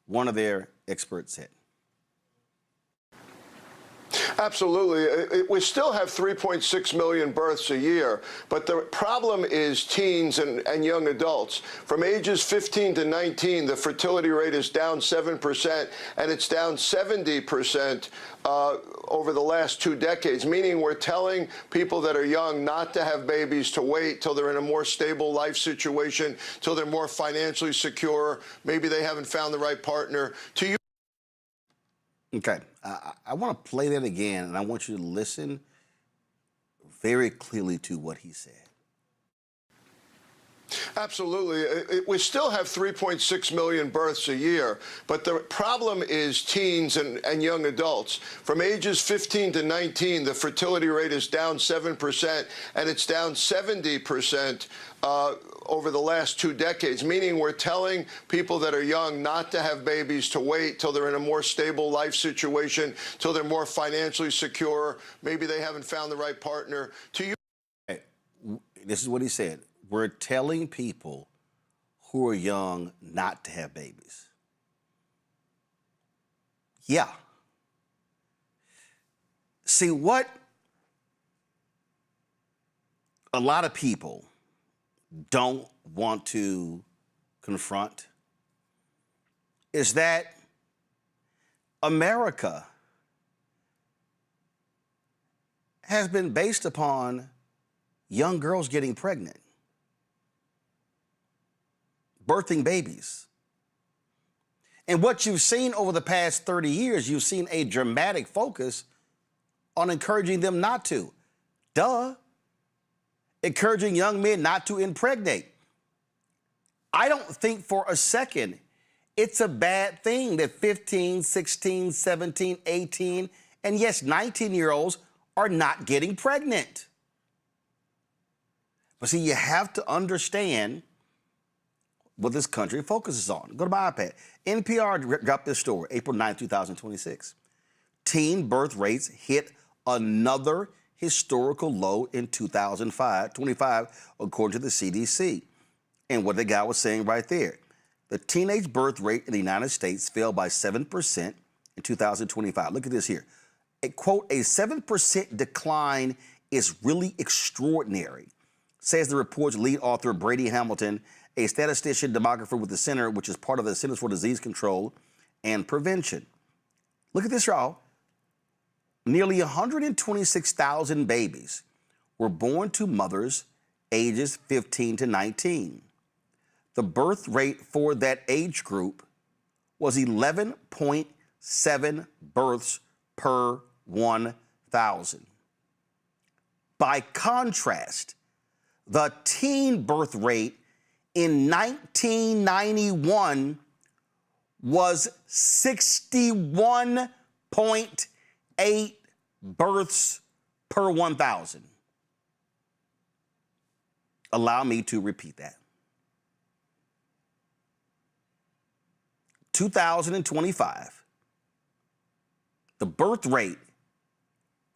one of their experts said. Absolutely. We still have 3.6 million births a year, but the problem is teens and young adults. From ages 15 to 19, the fertility rate is down 7%, and it's down 70% over the last 2 decades, meaning we're telling people that are young not to have babies, to wait till they're in a more stable life situation, till they're more financially secure, maybe they haven't found the right partner. Okay, I want to play that again, and I want you to listen very clearly to what he said. Absolutely. We still have 3.6 million births a year, but the problem is teens and young adults. From ages 15 to 19, the fertility rate is down 7%, and it's down 70% over the last 2 decades, meaning we're telling people that are young not to have babies, to wait till they're in a more stable life situation, till they're more financially secure, maybe they haven't found the right partner. Hey, this is what he said. We're telling people who are young not to have babies. Yeah. See, what a lot of people don't want to confront is that America has been based upon young girls getting pregnant, birthing babies. And what you've seen over the past 30 years, you've seen a dramatic focus on encouraging them not to. Duh. Encouraging young men not to impregnate. I don't think for a second it's a bad thing that 15, 16, 17, 18, and yes, 19-year-olds are not getting pregnant. But see, you have to understand what this country focuses on. Go to my iPad. NPR dropped this story, April 9, 2026. Teen birth rates hit another historical low in 2025, according to the CDC. And what the guy was saying right there, the teenage birth rate in the United States fell by 7% in 2025. Look at this here. A quote, a 7% decline is really extraordinary, says the report's lead author, Brady Hamilton, a statistician demographer with the center, which is part of the Centers for Disease Control and Prevention. Look at this, y'all. Nearly 126,000 babies were born to mothers ages 15 to 19. The birth rate for that age group was 11.7 births per 1,000. By contrast, the teen birth rate in 1991 was 61.8 births per 1,000. Allow me to repeat that. 2025, the birth rate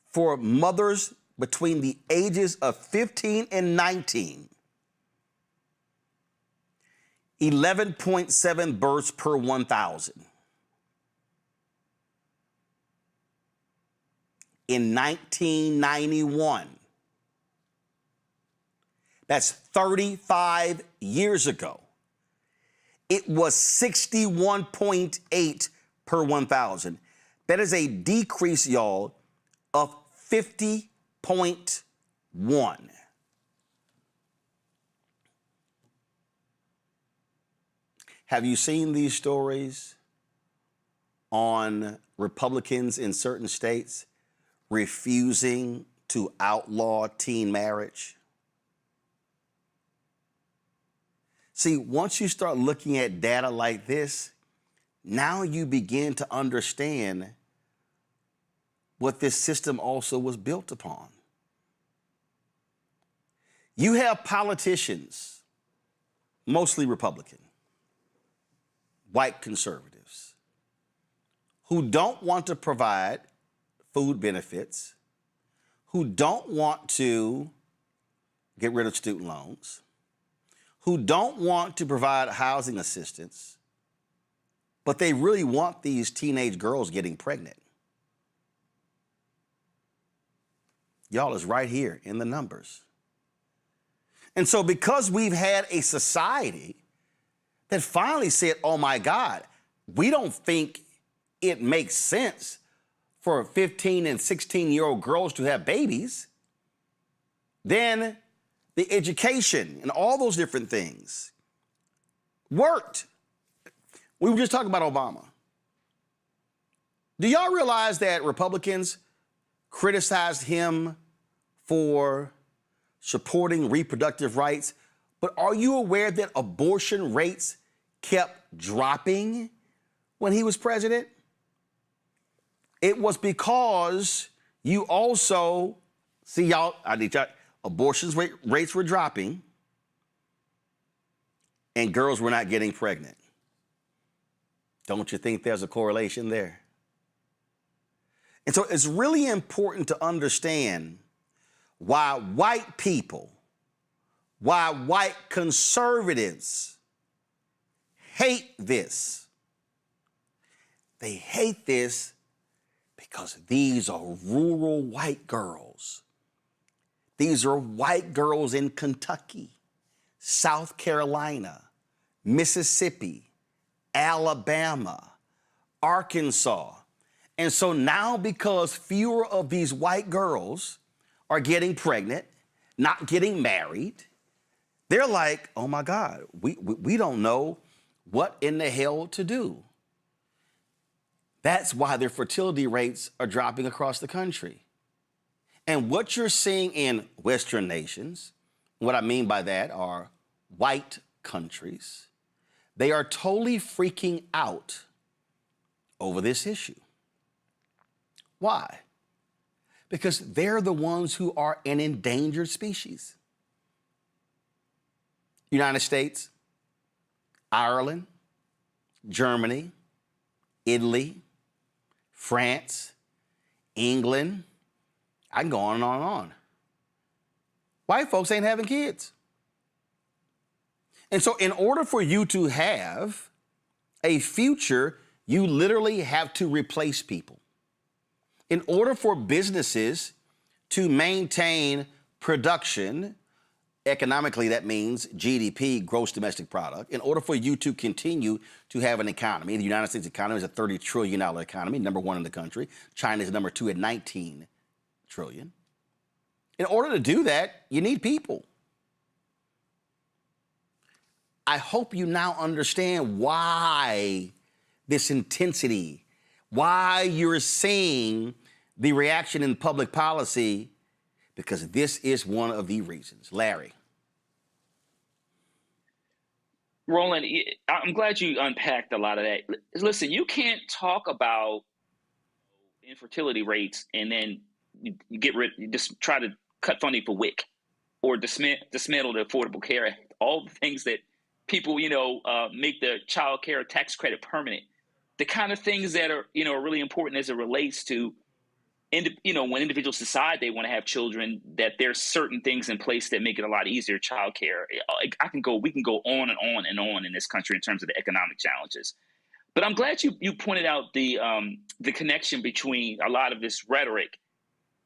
for mothers between the ages of 15 and 19, 11.7 births per 1,000. In 1991, that's 35 years ago, it was 61.8 per 1,000. That is a decrease, y'all, of 50.1. Have you seen these stories on Republicans in certain states refusing to outlaw teen marriage? See, once you start looking at data like this, now you begin to understand what this system also was built upon. You have politicians, mostly Republican, white conservatives, who don't want to provide food benefits, who don't want to get rid of student loans, who don't want to provide housing assistance, but they really want these teenage girls getting pregnant. Y'all, is right here in the numbers. And so because we've had a society that finally said, oh my God, we don't think it makes sense for 15 and 16-year-old girls to have babies, then the education and all those different things worked. We were just talking about Obama. Do y'all realize that Republicans criticized him for supporting reproductive rights? But are you aware that abortion rates kept dropping when he was president? It was because you also, see y'all, abortion rates were dropping and girls were not getting pregnant. Don't you think there's a correlation there? And so it's really important to understand why white people, why white conservatives hate this. They hate this because these are rural white girls. These are white girls in Kentucky, South Carolina, Mississippi, Alabama, Arkansas. And so now, because fewer of these white girls are getting pregnant, not getting married, they're like, oh my God, we don't know what in the hell to do. That's why their fertility rates are dropping across the country. And what you're seeing in Western nations, what I mean by that are white countries, they are totally freaking out over this issue. Why? because they're the ones who are an endangered species. United States, Ireland, Germany, Italy, France, England. I can go on and on and on. White folks ain't having kids. And so in order for you to have a future, you literally have to replace people. In order for businesses to maintain production, economically that means GDP, gross domestic product. In order for you to continue to have an economy, the United States economy is a $30 trillion economy, number one in the country. China is number two at 19 trillion. In order to do that, you need people. I hope you now understand why this intensity, why you're seeing the reaction in public policy, because this is one of the reasons. Larry. Roland, I'm glad you unpacked a lot of that. Listen, you can't talk about infertility rates and then you just try to cut funding for WIC or dismantle the Affordable Care Act, all the things that people, make the child care tax credit permanent. The kind of things that are, are really important as it relates to, when individuals decide they want to have children, that there's certain things in place that make it a lot easier. Child care. We can go on and on and on in this country in terms of the economic challenges. But I'm glad you pointed out the connection between a lot of this rhetoric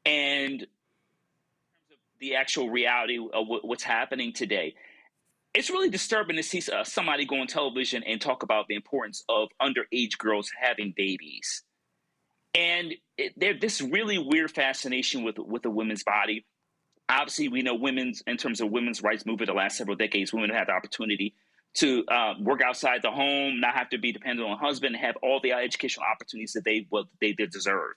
and the actual reality of what's happening today. It's really disturbing to see somebody go on television and talk about the importance of underage girls having babies. And there's this really weird fascination with the women's body. Obviously, we know in terms of women's rights movement the last several decades, women have had the opportunity to work outside the home, not have to be dependent on a husband, have all the educational opportunities that they deserve.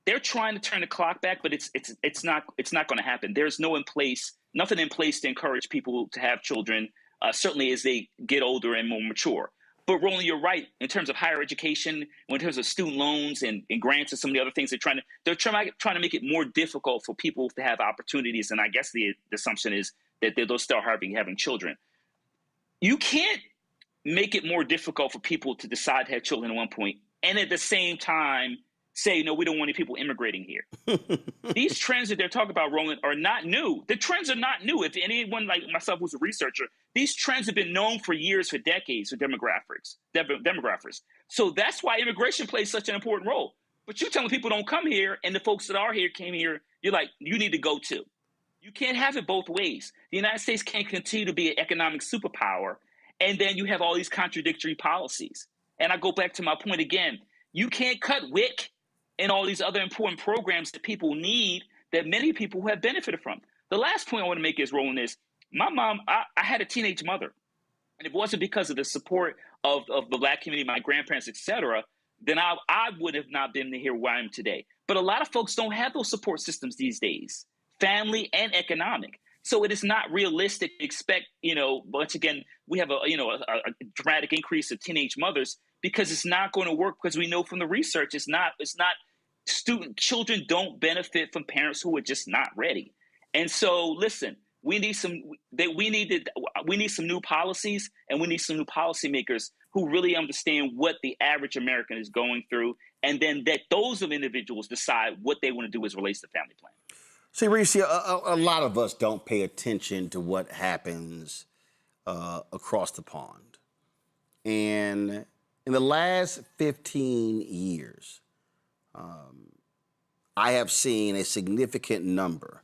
They're trying to turn the clock back, but it's not going to happen. There's nothing in place to encourage people to have children, certainly as they get older and more mature. But Roland, you're right. In terms of higher education, in terms of student loans and grants and some of the other things, they're trying to make it more difficult for people to have opportunities. And I guess the assumption is that they'll start having children. You can't make it more difficult for people to decide to have children at one point, and at the same time say, no, we don't want any people immigrating here. These trends that they're talking about, Roland, are not new. The trends are not new. If anyone like myself who's a researcher, these trends have been known for years, for decades, for demographers. So that's why immigration plays such an important role. But you're telling people don't come here, and the folks that are here came here, you're like, you need to go too. You can't have it both ways. The United States can't continue to be an economic superpower, and then you have all these contradictory policies. And I go back to my point again. You can't cut WIC and all these other important programs that people need, that many people have benefited from. The last point I want to make is, Roland, is my mom, I had a teenage mother, and it wasn't because of the support of the Black community, my grandparents, et cetera, then I would have not been here where I am today. But a lot of folks don't have those support systems these days, family and economic. So it is not realistic to expect, once again, we have a dramatic increase of teenage mothers, because it's not going to work, because we know from the research children don't benefit from parents who are just not ready. And so, listen, we need some new policies, and we need some new policymakers who really understand what the average American is going through, and then that those individuals decide what they want to do as relates to family planning. See, Reese, a lot of us don't pay attention to what happens across the pond. And in the last 15 years, I have seen a significant number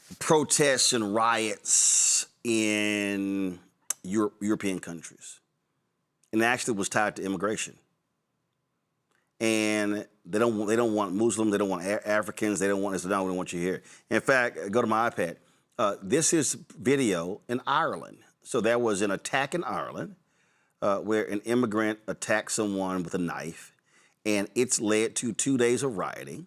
of protests and riots in European countries. And it actually was tied to immigration. And they don't want Muslims, they don't want Africans, they don't want you here. In fact, go to my iPad. This is video in Ireland. So there was an attack in Ireland where an immigrant attacked someone with a knife, and it's led to 2 days of rioting,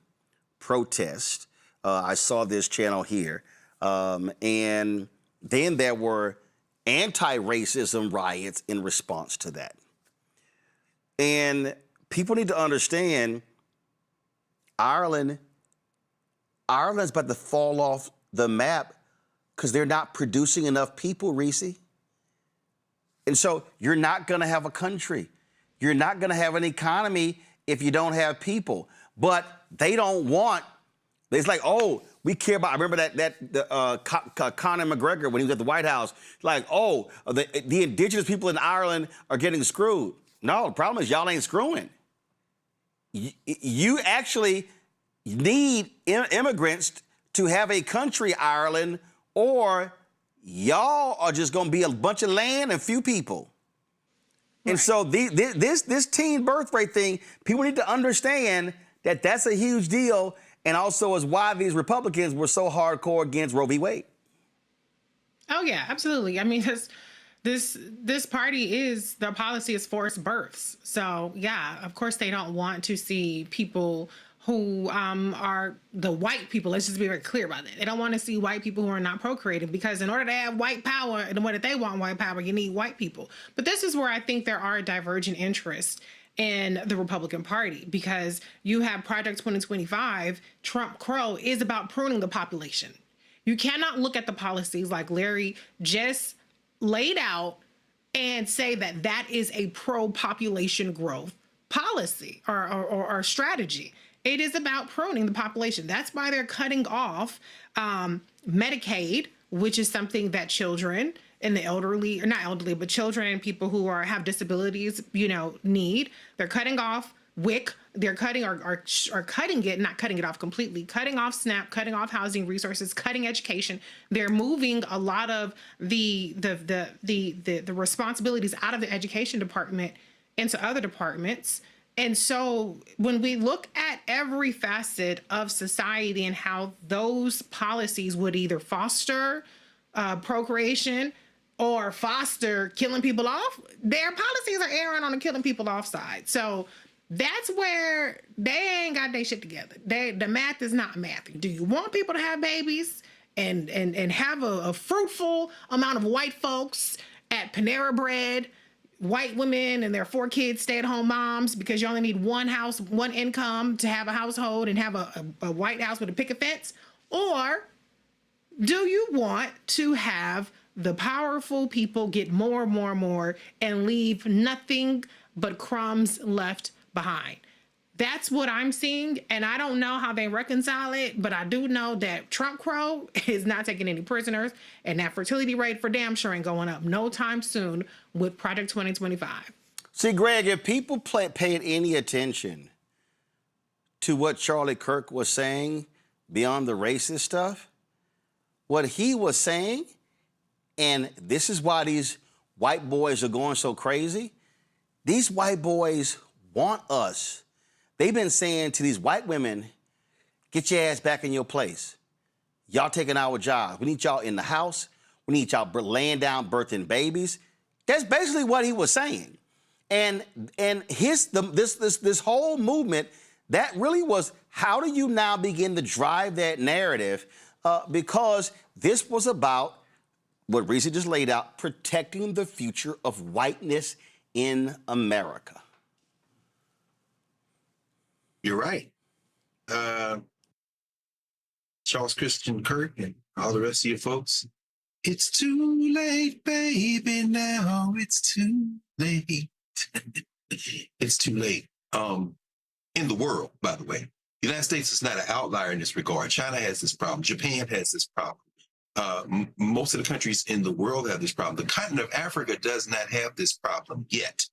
protest. I saw this channel here. And then there were anti-racism riots in response to that. And people need to understand Ireland's about to fall off the map because they're not producing enough people, Reese. And so you're not going to have a country. You're not going to have an economy if you don't have people. But they don't want, it's like, oh, we care about, I remember Conor McGregor when he was at the White House, like, oh, the indigenous people in Ireland are getting screwed. No, the problem is y'all ain't screwing. You actually need immigrants to have a country, Ireland, or y'all are just going to be a bunch of land and few people. Right. And so this teen birth rate thing, people need to understand that that's a huge deal, and also is why these Republicans were so hardcore against Roe v. Wade. Oh, yeah, absolutely. I mean, this party their policy is forced births. So, yeah, of course they don't want to see people who are the white people. Let's just be very clear about that. They don't want to see white people who are not procreating, because in order to have white power, and the way that they want white power, you need white people. But this is where I think there are divergent interests in the Republican Party, because you have Project 2025, Trump Crow is about pruning the population. You cannot look at the policies like Larry just laid out and say that that is a pro-population growth policy or strategy. It is about pruning the population. That's why they're cutting off Medicaid, which is something that children and the elderly, or not elderly, but children and people who have disabilities, need. They're cutting off WIC. They're cutting or cutting it, not cutting it off completely, cutting off SNAP, cutting off housing resources, cutting education. They're moving a lot of the responsibilities out of the education department into other departments. And so when we look at every facet of society and how those policies would either foster procreation or foster killing people off, their policies are erring on the killing people off side. So that's where they ain't got their shit together. The math is not math. Do you want people to have babies and have a fruitful amount of white folks at Panera Bread, white women and their 4 kids, stay-at-home moms, because you only need one house, one income to have a household and have a white house with a picket fence? Or do you want to have the powerful people get more and leave nothing but crumbs left behind? That's what I'm seeing, and I don't know how they reconcile it, but I do know that Trump Crow is not taking any prisoners, and that fertility rate for damn sure ain't going up no time soon with Project 2025. See, Greg, if people paid any attention to what Charlie Kirk was saying beyond the racist stuff, what he was saying, and this is why these white boys are going so crazy, these white boys want us. They've been saying to these white women, get your ass back in your place. Y'all taking our jobs. We need y'all in the house. We need y'all laying down, birthing babies. That's basically what he was saying. And this whole movement, that really was, how do you now begin to drive that narrative? Because this was about what Reese just laid out, protecting the future of whiteness in America. You're right. Charles Christian Kirk and all the rest of you folks. It's too late, baby, now it's too late. It's too late. In the world, by the way. The United States is not an outlier in this regard. China has this problem. Japan has this problem. Most of the countries in the world have this problem. The continent of Africa does not have this problem yet.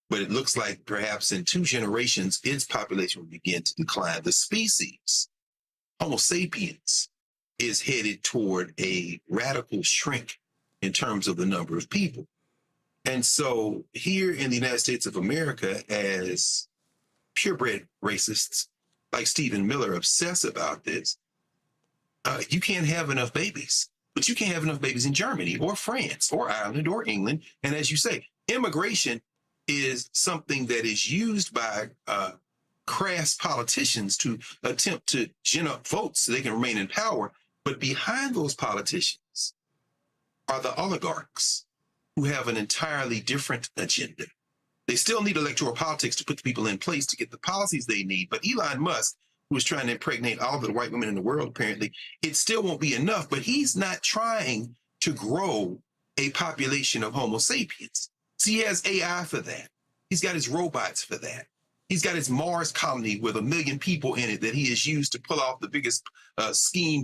But it looks like perhaps in 2 generations, its population will begin to decline. The species, Homo sapiens, is headed toward a radical shrink in terms of the number of people. And so here in the United States of America, as purebred racists like Stephen Miller obsess about this, you can't have enough babies. But you can't have enough babies in Germany or France or Ireland or England. And as you say, immigration is something that is used by crass politicians to attempt to gin up votes so they can remain in power. But behind those politicians are the oligarchs who have an entirely different agenda. They still need electoral politics to put the people in place to get the policies they need. But Elon Musk who is trying to impregnate all the white women in the world, apparently, it still won't be enough. But he's not trying to grow a population of Homo sapiens. See, he has AI for that. He's got his robots for that. He's got his Mars colony with 1 million people in it that he has used to pull off the biggest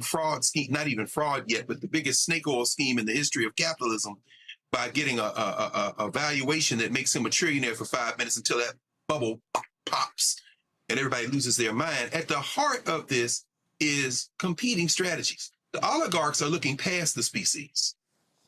fraud scheme, not even fraud yet, but the biggest snake oil scheme in the history of capitalism by getting a valuation that makes him a trillionaire for 5 minutes until that bubble pops and everybody loses their mind. At the heart of this is competing strategies. The oligarchs are looking past the species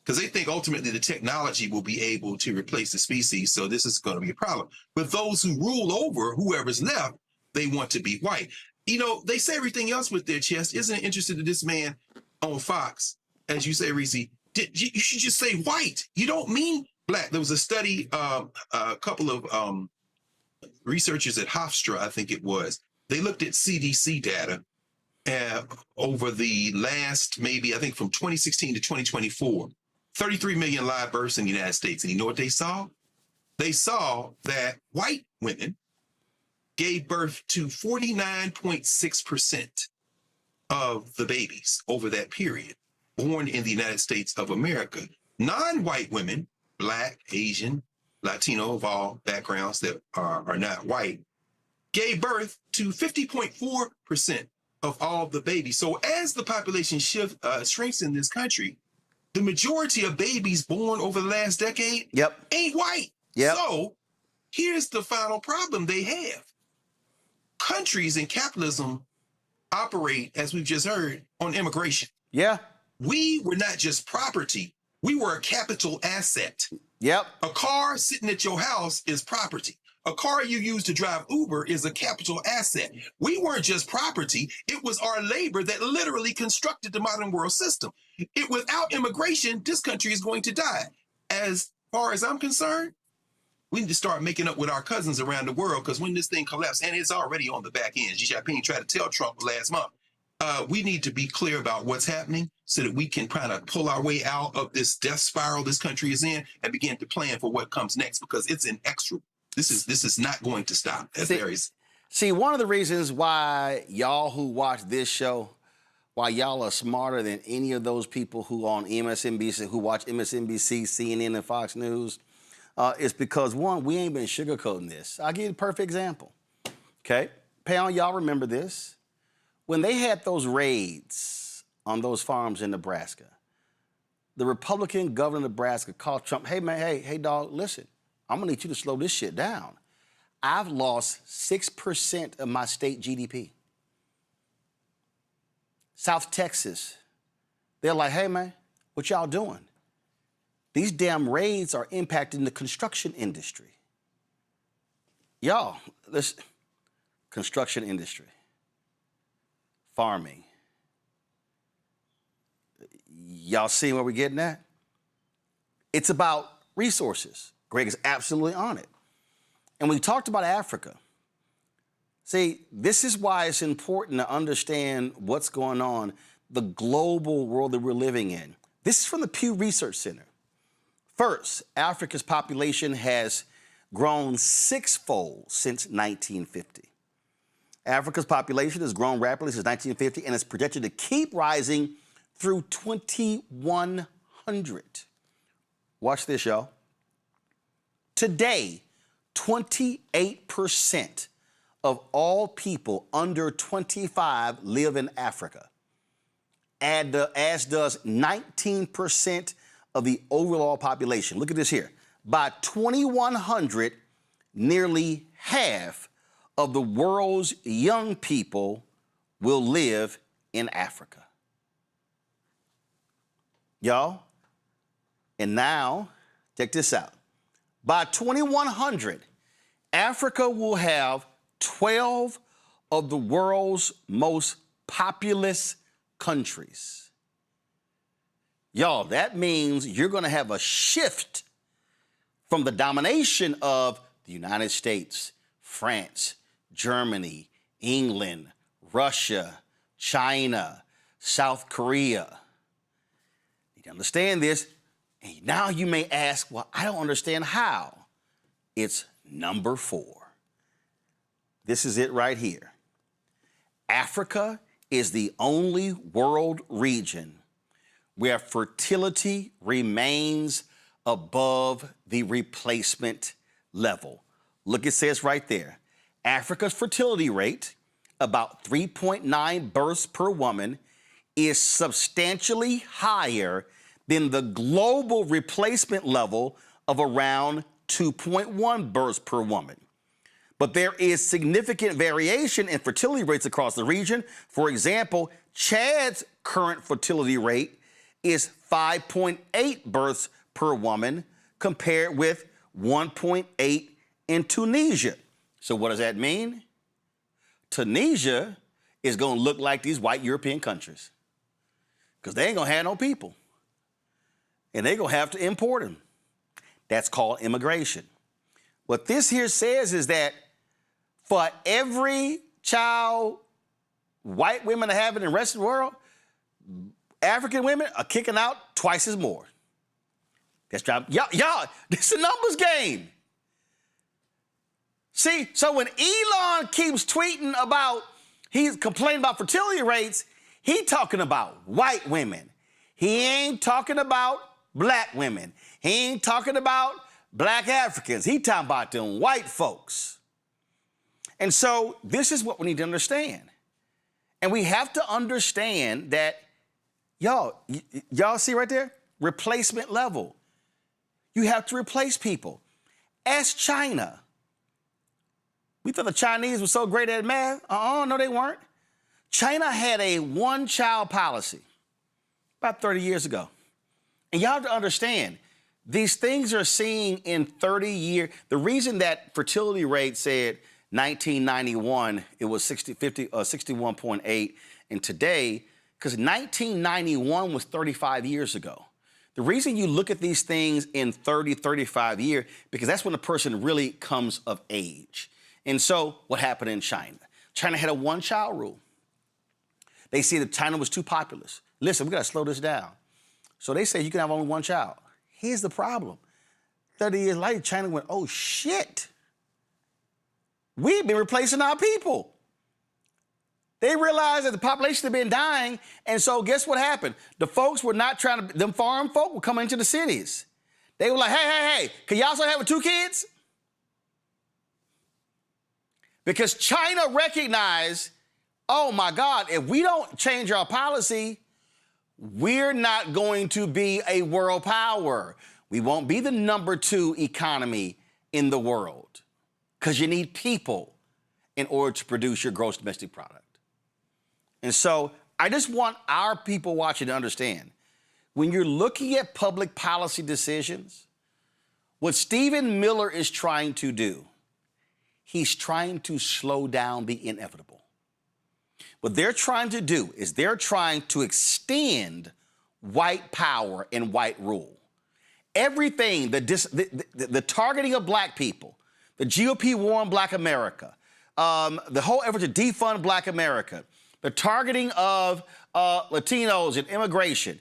because they think ultimately the technology will be able to replace the species, so this is going to be a problem. But those who rule over whoever's left, they want to be white. You know, they say everything else with their chest. Isn't it interesting that this man on Fox, as you say, Reese, you should just say white. You don't mean black. There was a study, a couple of researchers at Hofstra, I think it was. They looked at CDC data over the last, maybe, I think from 2016 to 2024, 33 million live births in the United States. And you know what they saw? They saw that white women gave birth to 49.6% of the babies over that period born in the United States of America. Non-white women, Black, Asian, Latino, of all backgrounds that are not white, gave birth to 50.4% of all the babies. So as the population shrinks in this country, the majority of babies born over the last decade ain't white. So here's the final problem they have. Countries in capitalism operate, as we've just heard, on immigration. We were not just property. We were a capital asset. A car sitting at your house is property. A car you use to drive Uber is a capital asset. We weren't just property. It was our labor that literally constructed the modern world system. Without immigration, this country is going to die. As far as I'm concerned, we need to start making up with our cousins around the world, because when this thing collapses, and it's already on the back end, Xi Jinping tried to tell Trump last month, we need to be clear about what's happening so that we can kind of pull our way out of this death spiral this country is in and begin to plan for what comes next, because it's inexorable. This is not going to stop. See, one of the reasons why y'all who watch this show, why y'all are smarter than any of those people who on MSNBC, who watch MSNBC, CNN, and Fox News, is because, one, we ain't been sugarcoating this. I'll give you a perfect example. Okay? Pound, y'all remember this. When they had those raids on those farms in Nebraska, the Republican governor of Nebraska called Trump, hey, man, hey, dog, listen, I'm gonna need you to slow this shit down. I've lost 6% of my state GDP. South Texas, they're like, hey, man, what y'all doing? These damn raids are impacting the construction industry. Y'all, this construction industry, farming. Y'all see where we're getting at? It's about resources. Greg is absolutely on it. And we talked about Africa. See, this is why it's important to understand what's going on, the global world that we're living in. This is from the Pew Research Center. First, Africa's population has grown sixfold since 1950. Africa's population has grown rapidly since 1950 and is projected to keep rising through 2100. Watch this, y'all. Today, 28% of all people under 25 live in Africa, as does 19% of the overall population. Look at this here. By 2100, nearly half of the world's young people will live in Africa. Y'all, and now, check this out. By 2100, Africa will have 12 of the world's most populous countries. Y'all, that means you're going to have a shift from the domination of the United States, France, Germany, England, Russia, China, South Korea. You need to understand this. And now you may ask, well, I don't understand how. It's number 4. This is it right here. Africa is the only world region where fertility remains above the replacement level. Look, it says right there, Africa's fertility rate, about 3.9 births per woman, is substantially higher than the global replacement level of around 2.1 births per woman. But there is significant variation in fertility rates across the region. For example, Chad's current fertility rate is 5.8 births per woman compared with 1.8 in Tunisia. So what does that mean? Tunisia is going to look like these white European countries because they ain't going to have no people. And they're going to have to import them. That's called immigration. What this here says is that for every child white women are having in the rest of the world, African women are kicking out twice as more. That's driving. Y'all, this is a numbers game. See, so when Elon keeps tweeting about, he's complaining about fertility rates, he talking about white women. He ain't talking about black women. He ain't talking about black Africans. He talking about them white folks. And so this is what we need to understand. And we have to understand that, y'all see right there? Replacement level. You have to replace people. Ask China. We thought the Chinese were so great at math. No, they weren't. China had a one-child policy about 30 years ago. And y'all have to understand, these things are seen in 30 years. The reason that fertility rate said 1991, it was 61.8, and today, because 1991 was 35 years ago. The reason you look at these things in 30, 35 years, because that's when a person really comes of age. And so what happened in China? China had a one-child rule. They see that China was too populous. Listen, we got to slow this down. So they say you can have only one child. Here's the problem. 30 years later, China went, oh, shit. We've been replacing our people. They realized that the population had been dying, and so guess what happened? The folks were not trying to, them farm folk were coming into the cities. They were like, hey, can y'all still have 2 kids? Because China recognized, oh my God, if we don't change our policy, we're not going to be a world power. We won't be the number 2 economy in the world because you need people in order to produce your gross domestic product. And so I just want our people watching to understand, when you're looking at public policy decisions, what Stephen Miller is trying to do, he's trying to slow down the inevitable. What they're trying to do is they're trying to extend white power and white rule. Everything, the targeting of black people, the GOP war on black America, the whole effort to defund black America, the targeting of Latinos and immigration,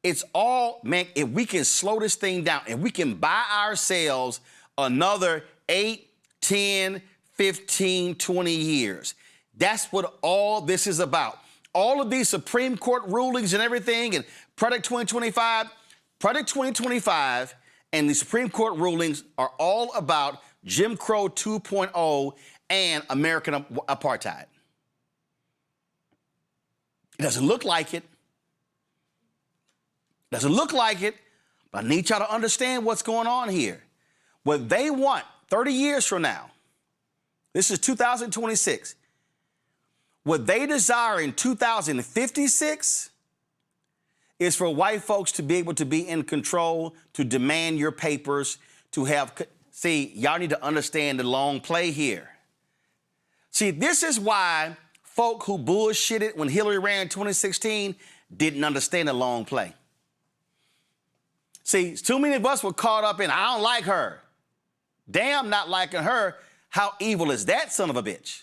it's all, man, if we can slow this thing down and we can buy ourselves another 8, 10, 15, 20 years. That's what all this is about. All of these Supreme Court rulings and everything and Product 2025 and the Supreme Court rulings are all about Jim Crow 2.0 and American apartheid. It doesn't look like it. Doesn't look like it, but I need y'all to understand what's going on here. What they want 30 years from now, this is 2026, what they desire in 2056 is for white folks to be able to be in control, to demand your papers, to have, see, y'all need to understand the long play here. See, this is why folk who bullshitted when Hillary ran in 2016 didn't understand the long play. See, too many of us were caught up in, I don't like her. Damn, not liking her. How evil is that son of a bitch?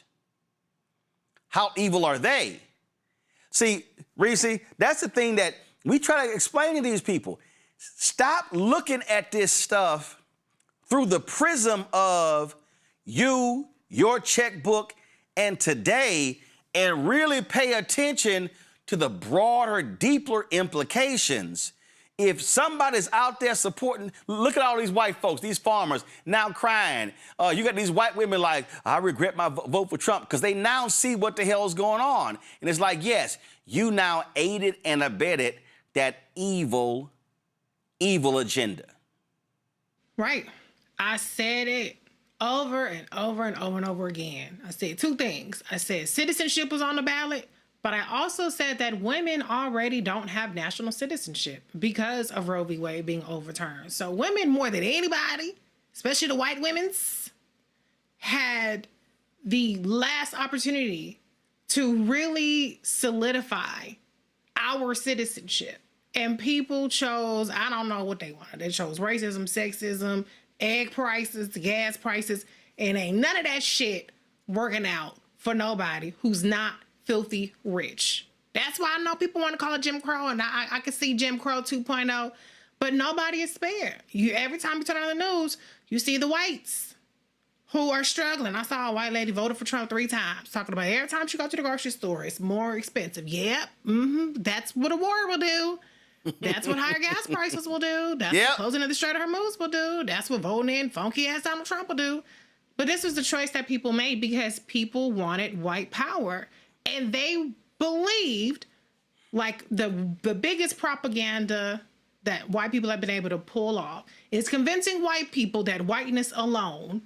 How evil are they? See, Reese, that's the thing that we try to explain to these people. Stop looking at this stuff through the prism of you, your checkbook, and today, and really pay attention to the broader, deeper implications. If somebody's out there supporting, look at all these white folks, these farmers now crying. You got these white women like, I regret my vote for Trump, because they now see what the hell is going on. And it's like, yes, you now aided and abetted that evil agenda. Right. I said it over and over and over and over again. I said two things. I said citizenship was on the ballot, but I also said that women already don't have national citizenship because of Roe v. Wade being overturned. So women, more than anybody, especially the white women's, had the last opportunity to really solidify our citizenship. And people chose, I don't know what they wanted. They chose racism, sexism, egg prices, gas prices, and ain't none of that shit working out for nobody who's not filthy rich. That's why I know people want to call it Jim Crow, and I can see Jim Crow 2.0, but nobody is spared. Every time you turn on the news, you see the whites who are struggling. I saw a white lady voted for Trump 3 times, talking about every time she goes to the grocery store, it's more expensive. Yep, that's what a war will do. That's what higher gas prices will do. That's what closing of the Strait of Hormuz will do. That's what voting in funky-ass Donald Trump will do. But this was the choice that people made because people wanted white power. And they believed, like, the biggest propaganda that white people have been able to pull off is convincing white people that whiteness alone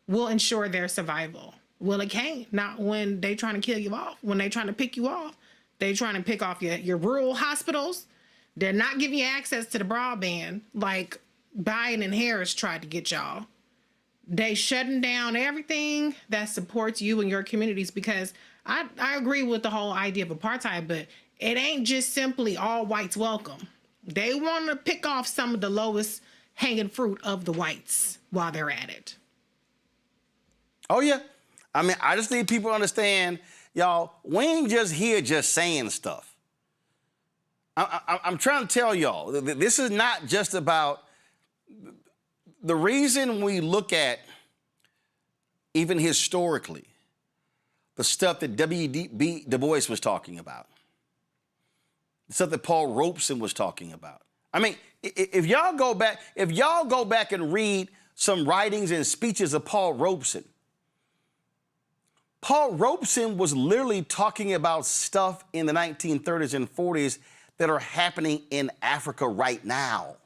will ensure their survival. Well, it can't. Not when they trying to kill you off. When they trying to pick you off, they trying to pick off your rural hospitals. They're not giving you access to the broadband like Biden and Harris tried to get y'all. They shutting down everything that supports you and your communities, because I agree with the whole idea of apartheid, but it ain't just simply all whites welcome. They want to pick off some of the lowest hanging fruit of the whites while they're at it. Oh, yeah. I mean, I just need people to understand, y'all, we ain't just here just saying stuff. I'm trying to tell y'all, this is not just about the reason we look at, even historically, the stuff that W.B. Du Bois was talking about, the stuff that Paul Robeson was talking about. I mean, if y'all go back and read some writings and speeches of Paul Robeson was literally talking about stuff in the 1930s and 40s that are happening in Africa right now.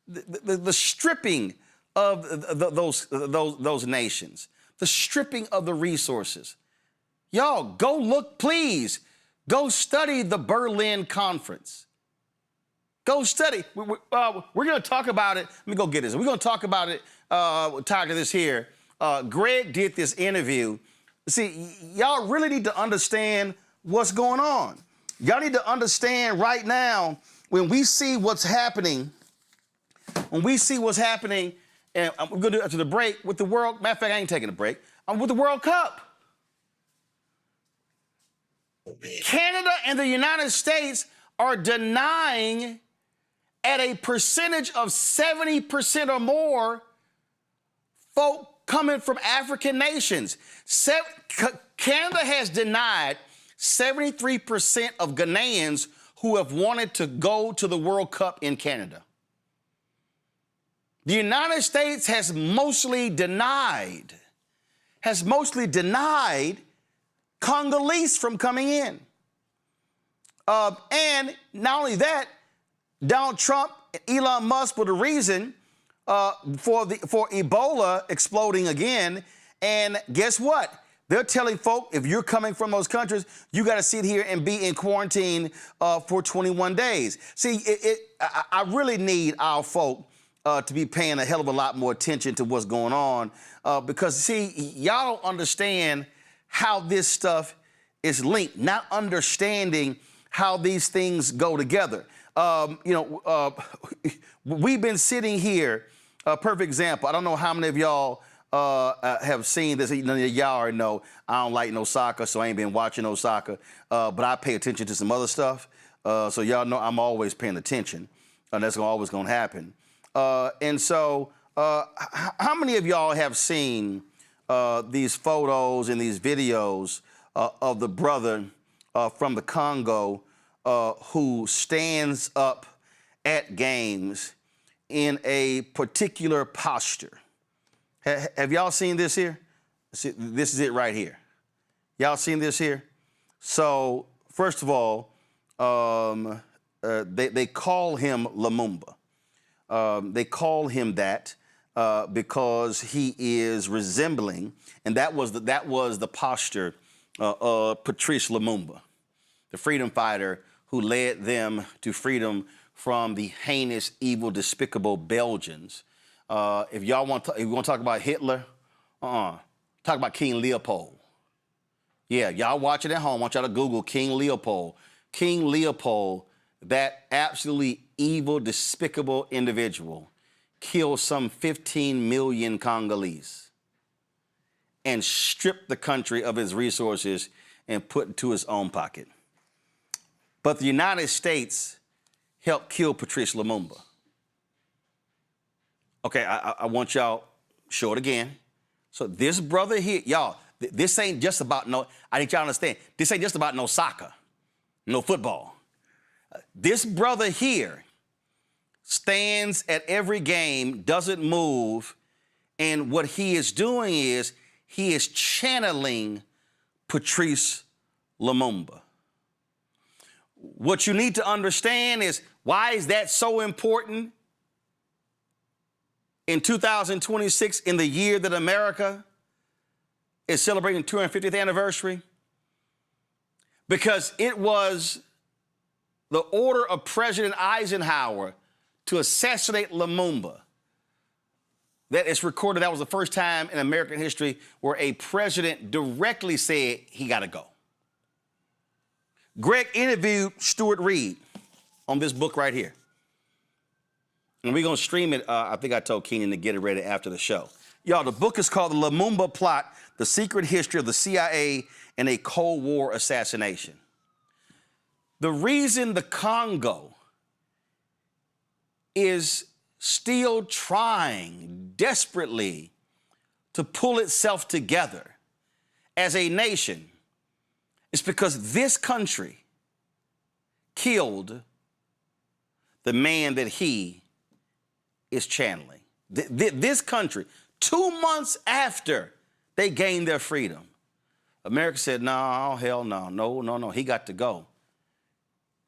The stripping of those nations, the stripping of the resources. Y'all, go look, please. Go study the Berlin Conference. Go study. We're going to talk about it. Let me go get this. We're going to talk about it. Tied to this here. Greg did this interview. See, y'all really need to understand what's going on. Y'all need to understand right now, when we see what's happening, and we're going to do it after the break with the World, matter of fact, I ain't taking a break, I'm with the World Cup. Canada and the United States are denying at a percentage of 70% or more folk coming from African nations. Canada has denied 73% of Ghanaians who have wanted to go to the World Cup in Canada. The United States has mostly denied Congolese from coming in. And not only that, Donald Trump and Elon Musk were the reason for Ebola exploding again. And guess what? They're telling folk, if you're coming from those countries, you got to sit here and be in quarantine for 21 days. See, I really need our folk to be paying a hell of a lot more attention to what's going on because, see, y'all don't understand how this stuff is linked, not understanding how these things go together. We've been sitting here, a perfect example. I don't know how many of y'all have seen this. None of y'all already know I don't like no soccer, so I ain't been watching no soccer. But I pay attention to some other stuff. So y'all know I'm always paying attention. And that's always going to happen. And so how many of y'all have seen these photos and these videos of the brother from the Congo who stands up at games in a particular posture. Have y'all seen this here? See, this is it right here. Y'all seen this here? So, first of all, they call him Lumumba. They call him that because he is resembling, and that was the posture of Patrice Lumumba, the freedom fighter who led them to freedom from the heinous, evil, despicable Belgians. If you want to talk about Hitler, talk about King Leopold. Yeah, y'all watch it at home. I want y'all to Google King Leopold. King Leopold, that absolutely evil, despicable individual, killed some 15 million Congolese and stripped the country of its resources and put into his own pocket. But the United States helped kill Patrice Lumumba. Okay, I want y'all, show it again. So this brother here, y'all, this ain't just about I need y'all to understand, this ain't just about no soccer, no football. This brother here stands at every game, doesn't move, and what he is doing is he is channeling Patrice Lumumba. What you need to understand is, why is that so important in 2026, in the year that America is celebrating 250th anniversary? Because it was the order of President Eisenhower to assassinate Lumumba that is recorded. That was the first time in American history where a president directly said he got to go. Greg interviewed Stuart Reed on this book right here. And we're going to stream it. I think I told Keenan to get it ready after the show. Y'all, the book is called The Lumumba Plot, The Secret History of the CIA and a Cold War Assassination. The reason the Congo is still trying desperately to pull itself together as a nation is because this country killed the man that he is channeling. This country, 2 months after they gained their freedom, America said, no, hell no, no, he got to go.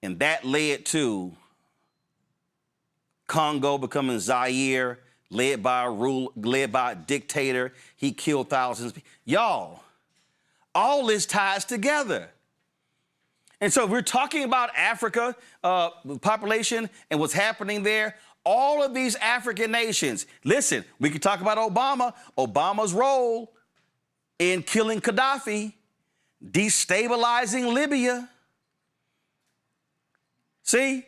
And that led to Congo becoming Zaire, led by a dictator. He killed thousands. Y'all, all this ties together. And so we're talking about Africa, population, and what's happening there. All of these African nations. Listen, we could talk about Obama's role in killing Gaddafi, destabilizing Libya. See,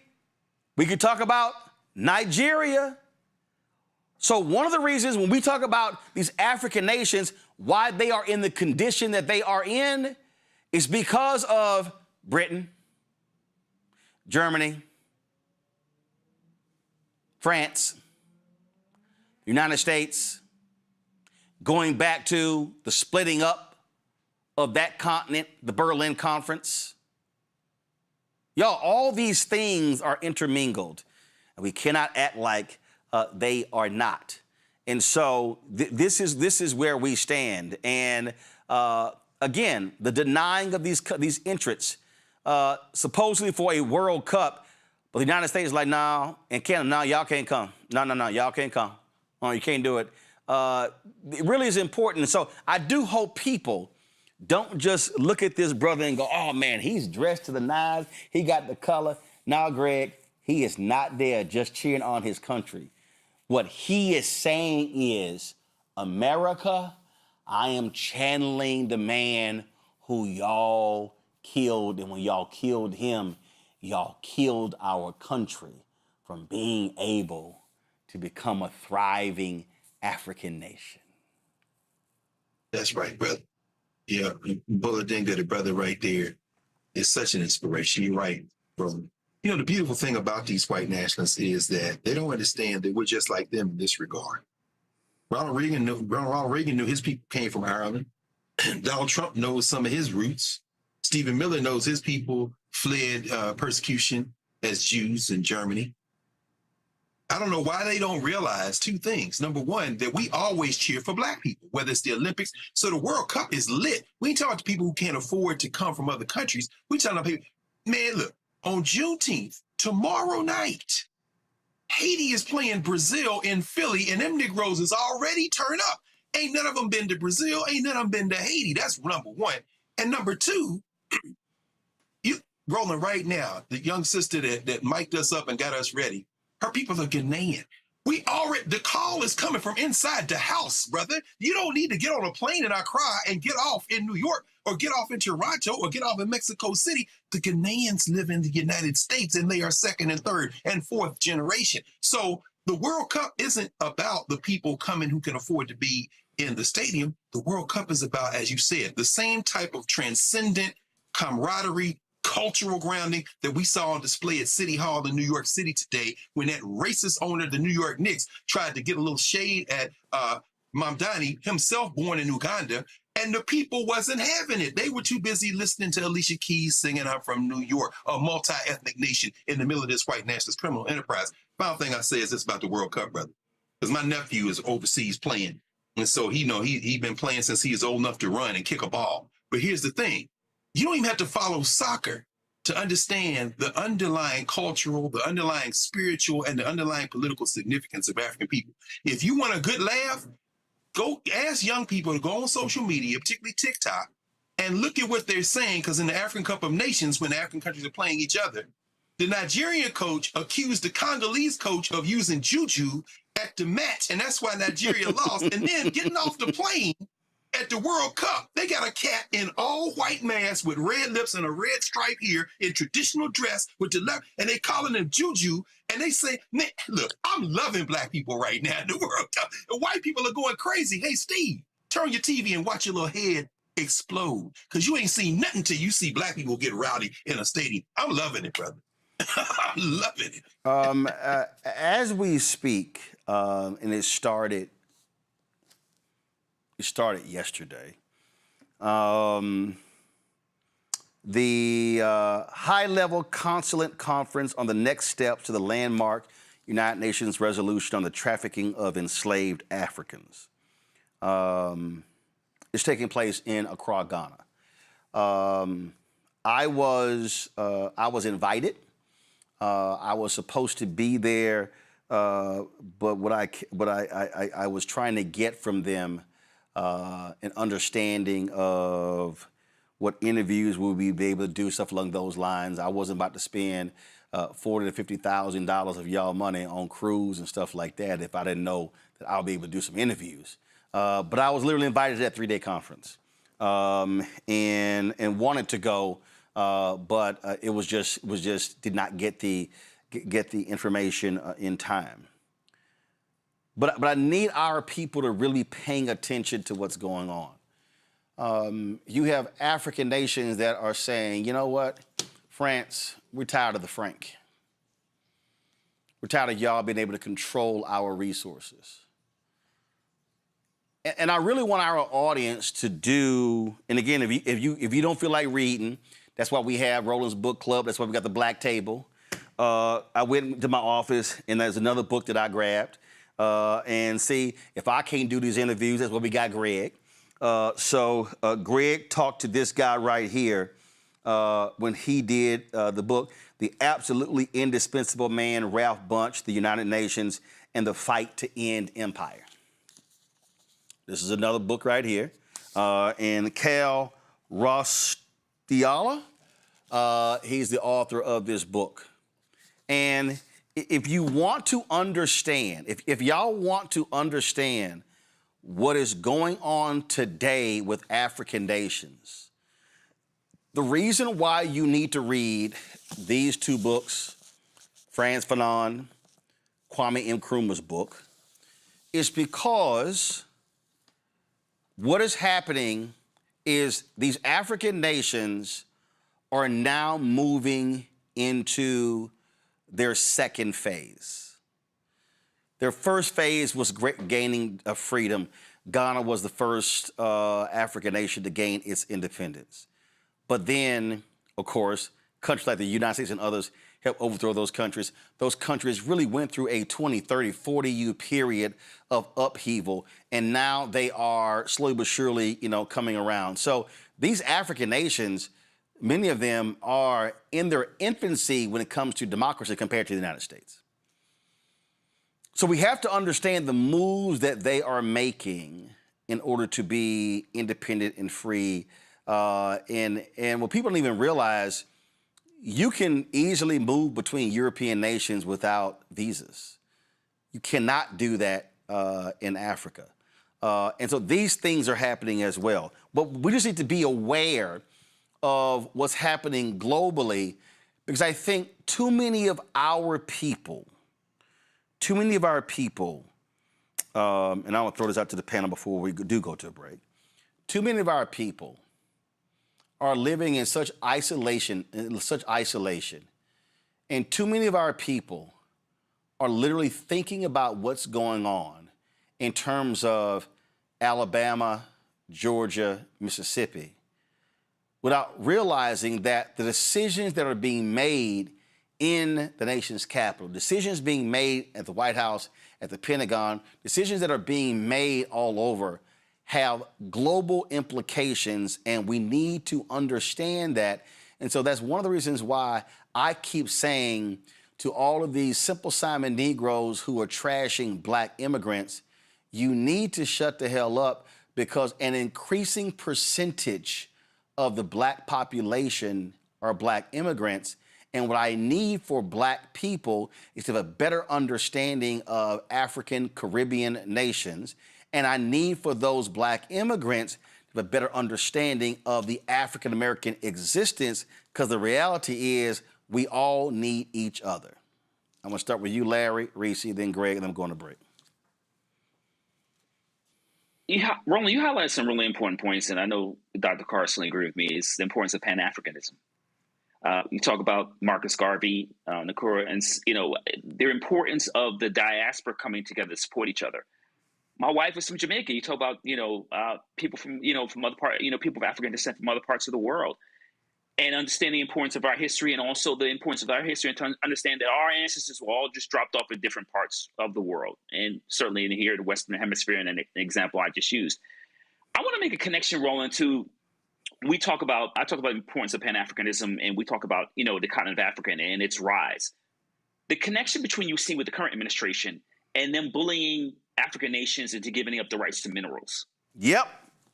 we could talk about Nigeria. So one of the reasons when we talk about these African nations, why they are in the condition that they are in, is because of Britain, Germany, France, United States, going back to the splitting up of that continent, the Berlin Conference. Y'all, all these things are intermingled, and we cannot act like they are not. And so this is where we stand. And again, the denying of these entrants, supposedly for a World Cup, but the United States is like, no, and Canada, no, y'all can't come. No, y'all can't come. Oh, you can't do it. It really is important. So I do hope people don't just look at this brother and go, oh, man, he's dressed to the nines. He got the color. Now, Greg, he is not there just cheering on his country. What he is saying is, America, I am channeling the man who y'all killed. And when y'all killed him, y'all killed our country from being able to become a thriving African nation. That's right, brother. Yeah, Bulladinga, the brother right there, is such an inspiration. You're right, brother. You know, the beautiful thing about these white nationalists is that they don't understand that we're just like them in this regard. Ronald Reagan knew his people came from Ireland. Donald Trump knows some of his roots. Stephen Miller knows his people fled persecution as Jews in Germany. I don't know why they don't realize two things. Number one, that we always cheer for black people, whether it's the Olympics. So the World Cup is lit. We ain't talking to people who can't afford to come from other countries. We talking to people, man, look, on Juneteenth, tomorrow night, Haiti is playing Brazil in Philly, and them Negroes is already turned up. Ain't none of them been to Brazil, ain't none of them been to Haiti. That's number one. And number two, you Roland right now, the young sister that mic'd us up and got us ready, her people are Ghanaian. The call is coming from inside the house, brother. You don't need to get on a plane in Accra and get off in New York or get off in Toronto or get off in Mexico City. The Ghanaians live in the United States and they are second and third and fourth generation. So the World Cup isn't about the people coming who can afford to be in the stadium. The World Cup is about, as you said, the same type of transcendent camaraderie, cultural grounding that we saw on display at City Hall in New York City today when that racist owner of the New York Knicks tried to get a little shade at Mamdani, himself born in Uganda, and the people wasn't having it. They were too busy listening to Alicia Keys singing "I'm from New York," a multi-ethnic nation in the middle of this white nationalist criminal enterprise. Final thing I say is this about the World Cup, brother, because my nephew is overseas playing, and so he been playing since he was old enough to run and kick a ball. But here's the thing. You don't even have to follow soccer to understand the underlying cultural, the underlying spiritual, and the underlying political significance of African people. If you want a good laugh, go ask young people to go on social media, particularly TikTok, and look at what they're saying, because in the African Cup of Nations, when the African countries are playing each other, the Nigerian coach accused the Congolese coach of using juju at the match, and that's why Nigeria lost. And then getting off the plane at the World Cup, they got a cat in all white mask with red lips and a red stripe here in traditional dress with the left, and they calling him Juju, and they say, man, look, I'm loving black people right now in the World Cup. And white people are going crazy. Hey, Steve, turn your TV and watch your little head explode, because you ain't seen nothing till you see black people get rowdy in a stadium. I'm loving it, brother. I'm loving it. As we speak, and it started yesterday. The high-level consulate conference on the next steps to the landmark United Nations resolution on the trafficking of enslaved Africans is taking place in Accra, Ghana. I was invited. I was supposed to be there, but what I was trying to get from them an understanding of what interviews we'll be able to do, stuff along those lines. I wasn't about to spend $40,000 to $50,000 of y'all money on crews and stuff like that if I didn't know that I'll be able to do some interviews. But I was literally invited to that 3-day conference and wanted to go, but it was just did not get the information in time. But I need our people to really paying attention to what's going on. You have African nations that are saying, you know what, France, we're tired of the franc. We're tired of y'all being able to control our resources. And I really want our audience to do, and again, if you don't feel like reading, that's why we have Roland's Book Club. That's why we got the Black Table. I went to my office, and there's another book that I grabbed. And see, if I can't do these interviews, that's why we got Greg. So Greg talked to this guy right here when he did the book, The Absolutely Indispensable Man, Ralph Bunche, The United Nations, and the Fight to End Empire. This is another book right here. And Cal Rostiala, he's the author of this book. And if you want to understand, if y'all want to understand what is going on today with African nations, the reason why you need to read these two books, Frantz Fanon, Kwame Nkrumah's book, is because what is happening is these African nations are now moving into their second phase. Their first phase was gaining freedom. Ghana was the first African nation to gain its independence. But then, of course, countries like the United States and others helped overthrow those countries. Those countries really went through a 20, 30, 40-year period of upheaval, and now they are slowly but surely, coming around. So these African nations, many of them are in their infancy when it comes to democracy compared to the United States. So we have to understand the moves that they are making in order to be independent and free. And what people don't even realize, you can easily move between European nations without visas. You cannot do that in Africa. And so these things are happening as well. But we just need to be aware of what's happening globally, because I think too many of our people, and I want to throw this out to the panel before we do go to a break, too many of our people are living in such isolation, and too many of our people are literally thinking about what's going on in terms of Alabama, Georgia, Mississippi, without realizing that the decisions that are being made in the nation's capital, decisions being made at the White House, at the Pentagon, decisions that are being made all over, have global implications, and we need to understand that. And so that's one of the reasons why I keep saying to all of these Simple Simon Negroes who are trashing black immigrants, you need to shut the hell up, because an increasing percentage of the black population are black immigrants. And what I need for black people is to have a better understanding of African Caribbean nations. And I need for those black immigrants to have a better understanding of the African-American existence, because the reality is we all need each other. I'm going to start with you, Larry, Reese, then Greg, and then I'm going to break. Roland, you highlighted some really important points, and I know Dr. Carson agreed with me, is the importance of Pan-Africanism. You talk about Marcus Garvey, Nakura, and their importance of the diaspora coming together to support each other. My wife is from Jamaica. You talk about people from other parts, people of African descent from other parts of the world, and understanding the importance of our history, and also the importance of our history, and to understand that our ancestors were all just dropped off in different parts of the world, and certainly in here, the Western Hemisphere, and an example I just used. I want to make a connection, Roland, to I talk about the importance of Pan-Africanism, and we talk about the continent of Africa and its rise. The connection between you see with the current administration and them bullying African nations into giving up the rights to minerals. Yep.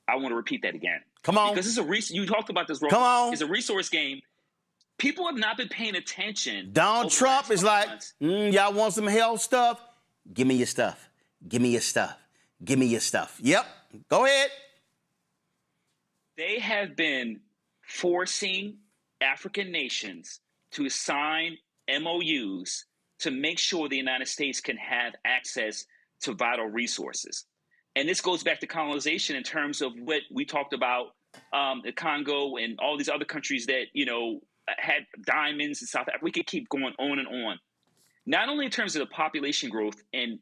I want to repeat that again. Come on. Because you talked about this, Roland. Come on. It's a resource game. People have not been paying attention. Donald Trump is like, y'all want some health stuff? Give me your stuff. Give me your stuff. Give me your stuff. Yep. Go ahead. They have been forcing African nations to sign MOUs to make sure the United States can have access to vital resources. And this goes back to colonization in terms of what we talked about, the Congo and all these other countries that, had diamonds in South Africa. We could keep going on and on. Not only in terms of the population growth in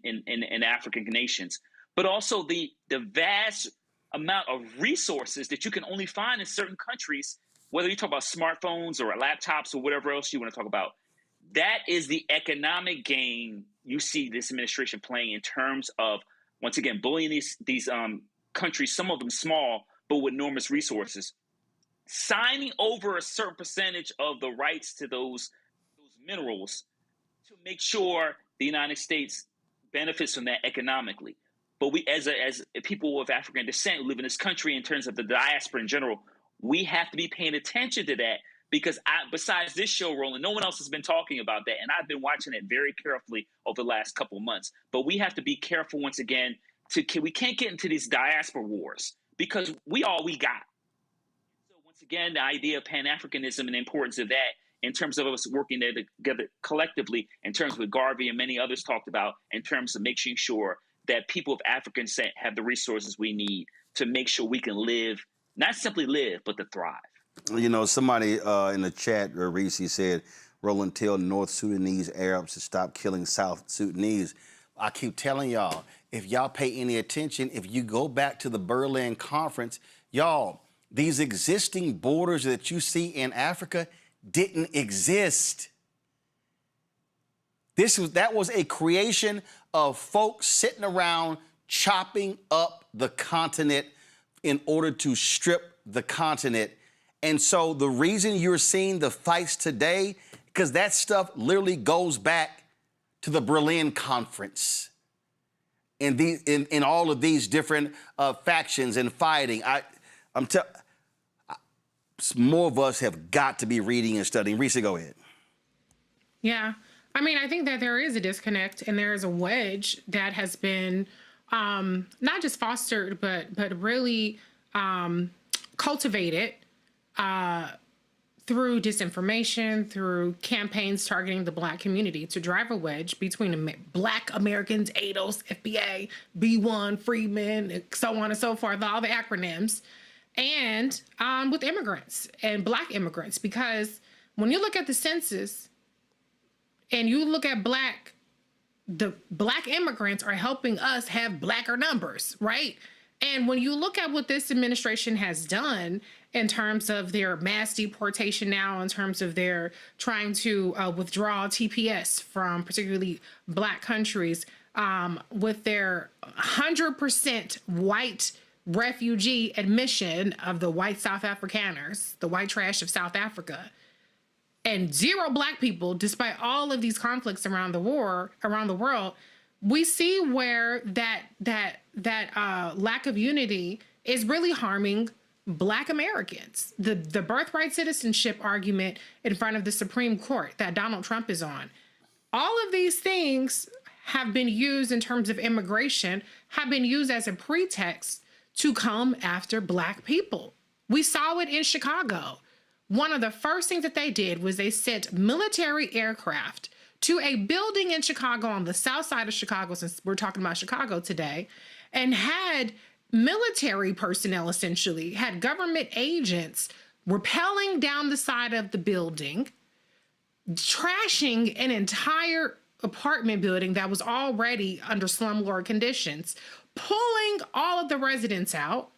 African nations, but also the vast amount of resources that you can only find in certain countries, whether you talk about smartphones or laptops or whatever else you want to talk about. That is the economic game you see this administration playing in terms of, once again, bullying these countries, some of them small, but with enormous resources, signing over a certain percentage of the rights to those minerals to make sure the United States benefits from that economically. But we, as people of African descent who live in this country, in terms of the diaspora in general, we have to be paying attention to that, because besides this show, Roland, no one else has been talking about that. And I've been watching it very carefully over the last couple of months. But we have to be careful, once again, we can't get into these diaspora wars, because we got. So once again, the idea of Pan-Africanism and the importance of that in terms of us working together collectively, in terms of what Garvey and many others talked about, in terms of making sure that people of African descent have the resources we need to make sure we can live, not simply live, but to thrive. Somebody in the chat, Reese, said, Roland, tell North Sudanese Arabs to stop killing South Sudanese. I keep telling y'all, if y'all pay any attention, if you go back to the Berlin Conference, y'all, these existing borders that you see in Africa didn't exist. That was a creation of folks sitting around chopping up the continent in order to strip the continent. And so the reason you're seeing the fights today, because that stuff literally goes back to the Berlin Conference. In all of these different factions and fighting, more of us have got to be reading and studying. Reese, go ahead. Yeah. I mean, I think that there is a disconnect and there is a wedge that has been not just fostered, but really cultivated through disinformation, through campaigns targeting the Black community to drive a wedge between Black Americans, ADOS, FBA, B1, Freedmen, so on and so forth, all the acronyms, and with immigrants and Black immigrants. Because when you look at the census and you look at the Black immigrants are helping us have Blacker numbers, right? And when you look at what this administration has done in terms of their mass deportation now, in terms of their trying to withdraw TPS from particularly Black countries, with their 100% white refugee admission of the white South Afrikaners, the white trash of South Africa, and zero Black people, despite all of these conflicts around the world, we see where that lack of unity is really harming Black Americans. The birthright citizenship argument in front of the Supreme Court that Donald Trump is on. All of these things have been used in terms of immigration, have been used as a pretext to come after Black people. We saw it in Chicago. One of the first things that they did was they sent military aircraft to a building in Chicago on the south side of Chicago, since we're talking about Chicago today, and had military personnel, essentially, had government agents rappelling down the side of the building, trashing an entire apartment building that was already under slumlord conditions, pulling all of the residents out,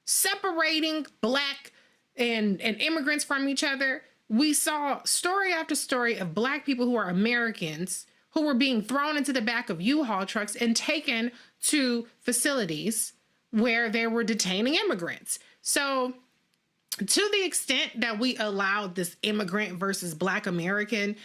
separating Black and immigrants from each other. We saw story after story of Black people who are Americans who were being thrown into the back of U-Haul trucks and taken to facilities where they were detaining immigrants. So to the extent that we allowed this immigrant versus Black American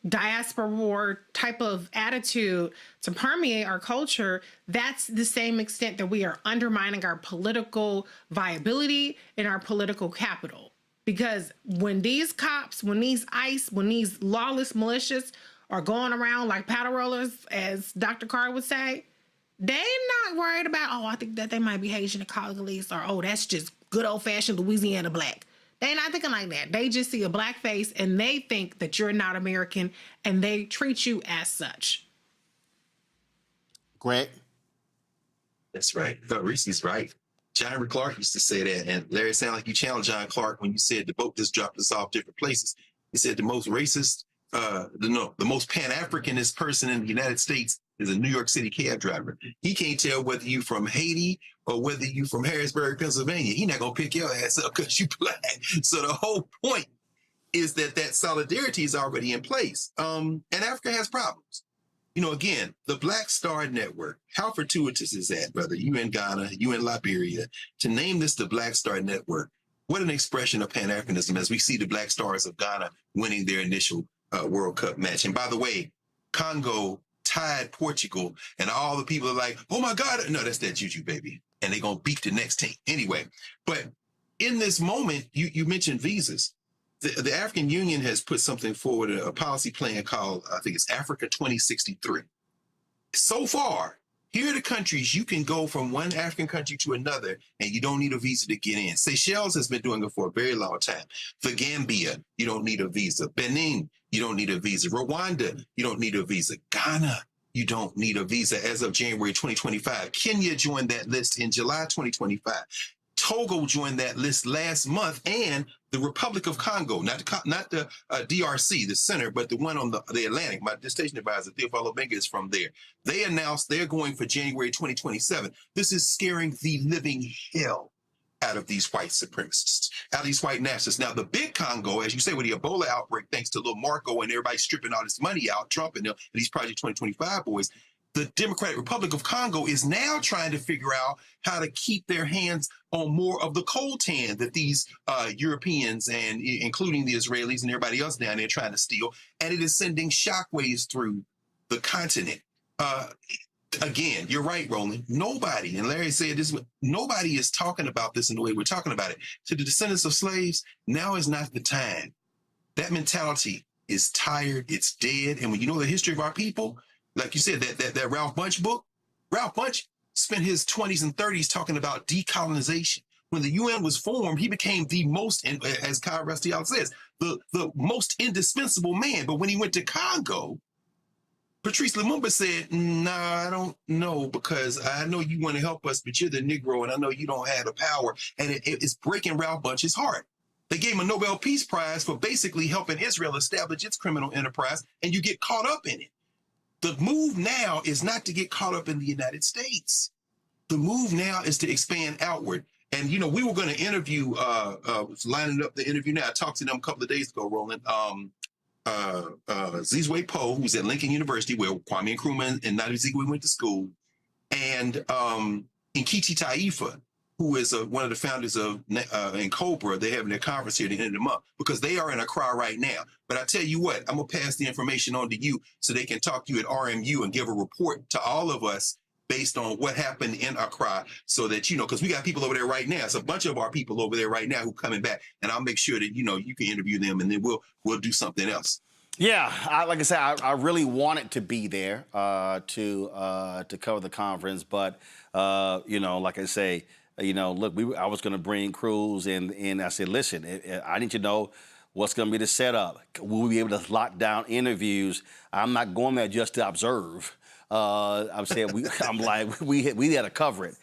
diaspora war type of attitude to permeate our culture, that's the same extent that we are undermining our political viability and our political capital. Because when these cops, when these ICE, when these lawless militias are going around like paddle rollers, as Dr. Carr would say, they're not worried about, oh, I think that they might be Haitian or Congolese, or, oh, that's just good old-fashioned Louisiana Black. They're not thinking like that. They just see a Black face and they think that you're not American and they treat you as such. Greg? That's right. Reese's right. John Clark used to say that, and Larry, it sounded like you challenged John Clark when you said the boat just dropped us off different places. He said the most racist, the most Pan-Africanist person in the United States is a New York City cab driver. He can't tell whether you from Haiti or whether you from Harrisburg, Pennsylvania. He not gonna pick your ass up because you Black. So the whole point is that solidarity is already in place. And Africa has problems. You know, again, the Black Star Network, how fortuitous is that, brother? You in Ghana, you in Liberia, to name this the Black Star Network. What an expression of Pan-Africanism as we see the Black Stars of Ghana winning their initial World Cup match. And by the way, Congo tied Portugal, and all the people are like, oh my God, no, that's that juju, baby. And they're going to beat the next team. Anyway, but in this moment, you mentioned visas. The African Union has put something forward, a policy plan called, I think it's Africa 2063. So far, here are the countries you can go from one African country to another, and you don't need a visa to get in. Seychelles has been doing it for a very long time. The Gambia, you don't need a visa. Benin, you don't need a visa. Rwanda, you don't need a visa. Ghana, you don't need a visa as of January 2025. Kenya joined that list in July 2025. Togo joined that list last month, and the Republic of Congo, not the DRC, the center, but the one on the Atlantic. My station advisor, Theophilo Benga, is from there. They announced they're going for January 2027. This is scaring the living hell out of these white supremacists, out of these white nationalists. Now, the big Congo, as you say, with the Ebola outbreak, thanks to little Marco and everybody stripping all this money out, Trump and these Project 2025 boys, the Democratic Republic of Congo is now trying to figure out how to keep their hands on more of the coltan that these Europeans, and including the Israelis and everybody else down there, trying to steal. And it is sending shockwaves through the continent. Again, you're right, Roland. Nobody, and Larry said this, nobody is talking about this in the way we're talking about it. To the descendants of slaves, now is not the time. That mentality is tired, it's dead. And when you know the history of our people, like you said, that Ralph Bunche book, Ralph Bunche spent his 20s and 30s talking about decolonization. When the UN was formed, he became the most, as Kyle Rastial says, the most indispensable man. But when he went to Congo, Patrice Lumumba said, nah, I don't know, because I know you want to help us, but you're the Negro, and I know you don't have the power. And it's breaking Ralph Bunche's heart. They gave him a Nobel Peace Prize for basically helping Israel establish its criminal enterprise, and you get caught up in it. The move now is not to get caught up in the United States. The move now is to expand outward. And, you know, we were going to interview, lining up the interview now. I talked to them a couple of days ago, Roland. Zizwe Poe, who's at Lincoln University, where Kwame Nkrumah and Nnamdi Azikiwe went to school, and Nkiti Taifa, who is one of the founders of Cobra. They're having their conference here at the end of the month because they are in Accra right now. But I tell you what, I'm going to pass the information on to you so they can talk to you at RMU and give a report to all of us based on what happened in Accra, so that, you know, because we got people over there right now. It's a bunch of our people over there right now who coming back, and I'll make sure that, you know, you can interview them, and then we'll do something else. Yeah, like I said, I really wanted to be there to cover the conference, but you know, like I say, you know, look, I was going to bring crews, and I said, listen, I need to know what's going to be the setup. Will we be able to lock down interviews? I'm not going there just to observe. I'm saying we had to cover it.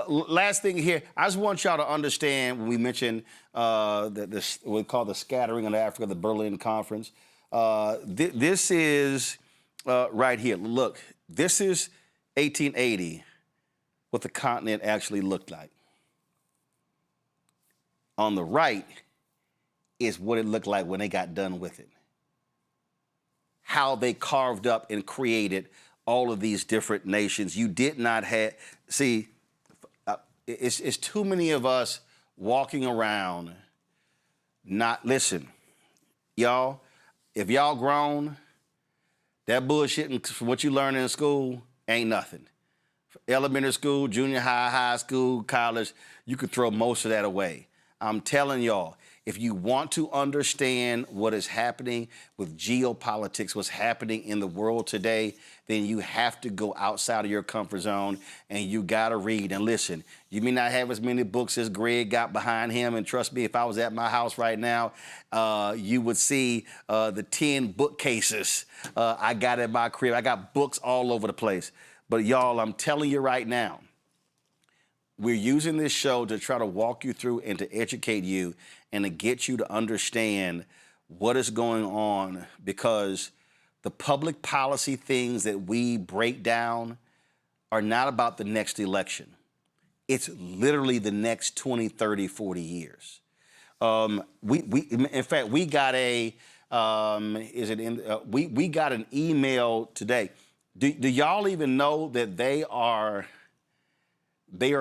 Last thing here, I just want y'all to understand when we mentioned what we call the scattering of Africa, the Berlin Conference. This is right here. Look, this is 1880, what the continent actually looked like. On the right is what it looked like when they got done with it. How they carved up and created all of these different nations. You did not have, see, it's too many of us walking around not, listen, y'all, if y'all grown, that bullshitting from what you learn in school ain't nothing. Elementary school, junior high, high school, college, you could throw most of that away. I'm telling y'all, if you want to understand what is happening with geopolitics, what's happening in the world today, then you have to go outside of your comfort zone, and you got to read. And listen, you may not have as many books as Greg got behind him, and trust me, if I was at my house right now, you would see the 10 bookcases I got at my crib. I got books all over the place. But y'all, I'm telling you right now, we're using this show to try to walk you through and to educate you and to get you to understand what is going on, because the public policy things that we break down are not about the next election. It's literally the next 20, 30, 40 years. In fact, we got we got an email today. Do y'all even know that they are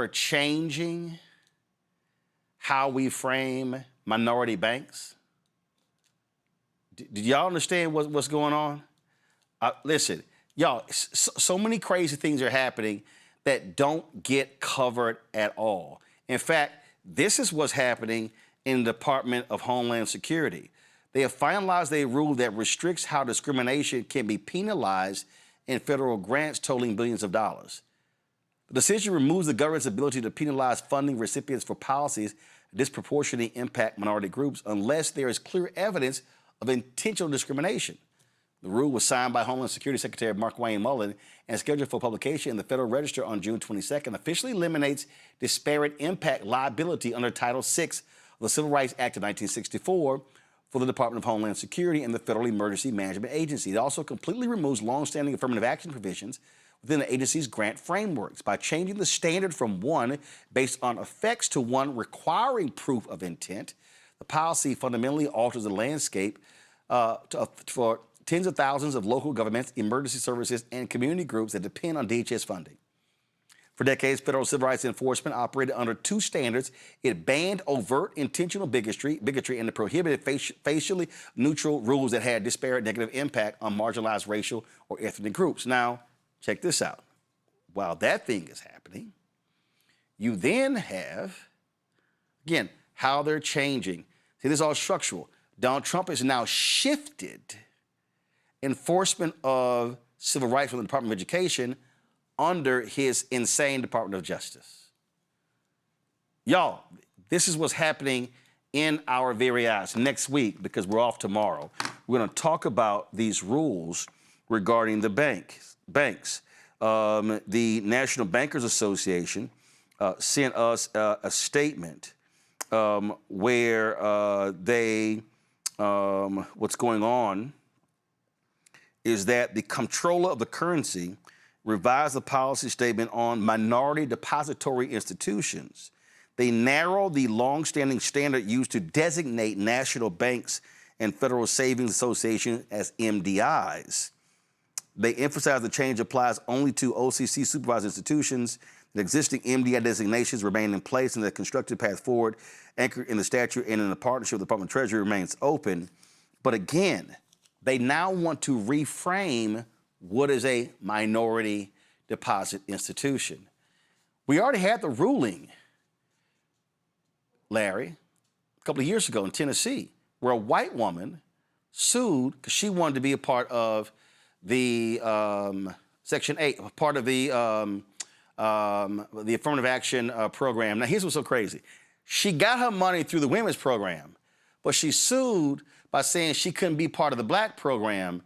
changing how we frame minority banks? Do y'all understand what's going on? Listen, y'all, so many crazy things are happening that don't get covered at all. In fact, this is what's happening in the Department of Homeland Security. They have finalized a rule that restricts how discrimination can be penalized in federal grants totaling billions of dollars. The decision removes the government's ability to penalize funding recipients for policies that disproportionately impact minority groups unless there is clear evidence of intentional discrimination. The rule was signed by Homeland Security Secretary Mark Wayne Mullen and is scheduled for publication in the Federal Register on June 22nd. Officially eliminates disparate impact liability under Title VI of the Civil Rights Act of 1964 for the Department of Homeland Security and the Federal Emergency Management Agency. It also completely removes longstanding affirmative action provisions within the agency's grant frameworks by changing the standard from one based on effects to one requiring proof of intent. The policy fundamentally alters the landscape for tens of thousands of local governments, emergency services, and community groups that depend on DHS funding. For decades, federal civil rights enforcement operated under two standards. It banned overt intentional bigotry, and it prohibited facially neutral rules that had disparate negative impact on marginalized racial or ethnic groups. Now, check this out. While that thing is happening, you then have, again, how they're changing. See, this is all structural. Donald Trump has now shifted enforcement of civil rights from the Department of Education under his insane Department of Justice. Y'all, this is what's happening in our very eyes. Next week, because we're off tomorrow, we're going to talk about these rules regarding the banks. The National Bankers Association sent us a statement where what's going on is that the comptroller of the currency revised the policy statement on minority depository institutions. They narrowed the longstanding standard used to designate national banks and Federal Savings Association as MDIs. They emphasize the change applies only to OCC supervised institutions. The existing MDI designations remain in place, and the constructed path forward, anchored in the statute and in the partnership with the Department of Treasury, remains open. But again, they now want to reframe what is a minority deposit institution. We already had the ruling, Larry, a couple of years ago in Tennessee, where a white woman sued because she wanted to be a part of the Section 8, part of the affirmative action program. Now, here's what's so crazy. She got her money through the women's program, but she sued by saying she couldn't be part of the black program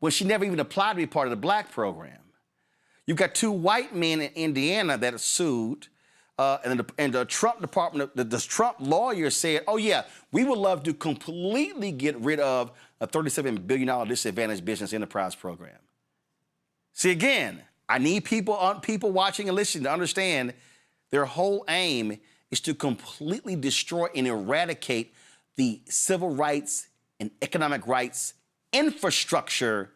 when she never even applied to be part of the black program. You've got two white men in Indiana that sued, and the Trump department, the Trump lawyer said, oh yeah, we would love to completely get rid of a $37 billion disadvantaged business enterprise program. See, again, I need people watching and listening to understand their whole aim is to completely destroy and eradicate the civil rights and economic rights infrastructure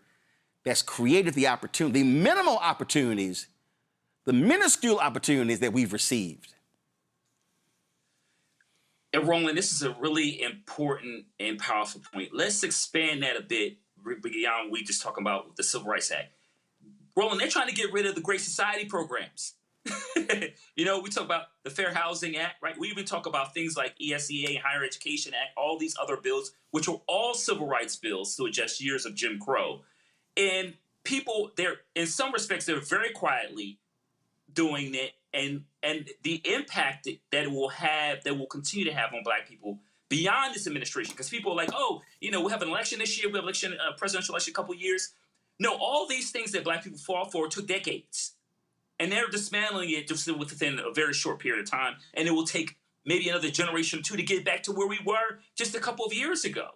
that's created the opportunity, the minimal opportunities, the minuscule opportunities that we've received. And Roland, this is a really important and powerful point. Let's expand that a bit beyond we just talking about the Civil Rights Act. Roland, they're trying to get rid of the Great Society programs. You know, we talk about the Fair Housing Act, right? We even talk about things like ESEA, Higher Education Act, all these other bills, which are all civil rights bills to adjust years of Jim Crow. And people, they're in some respects, they're very quietly doing it, and the impact that it will have, that will continue to have on Black people beyond this administration. Because people are like, oh, you know, we have an election this year, we have an election, presidential election, a couple of years. No, all these things that Black people fought for took decades. And they're dismantling it just within a very short period of time. And it will take maybe another generation or two to get back to where we were just a couple of years ago.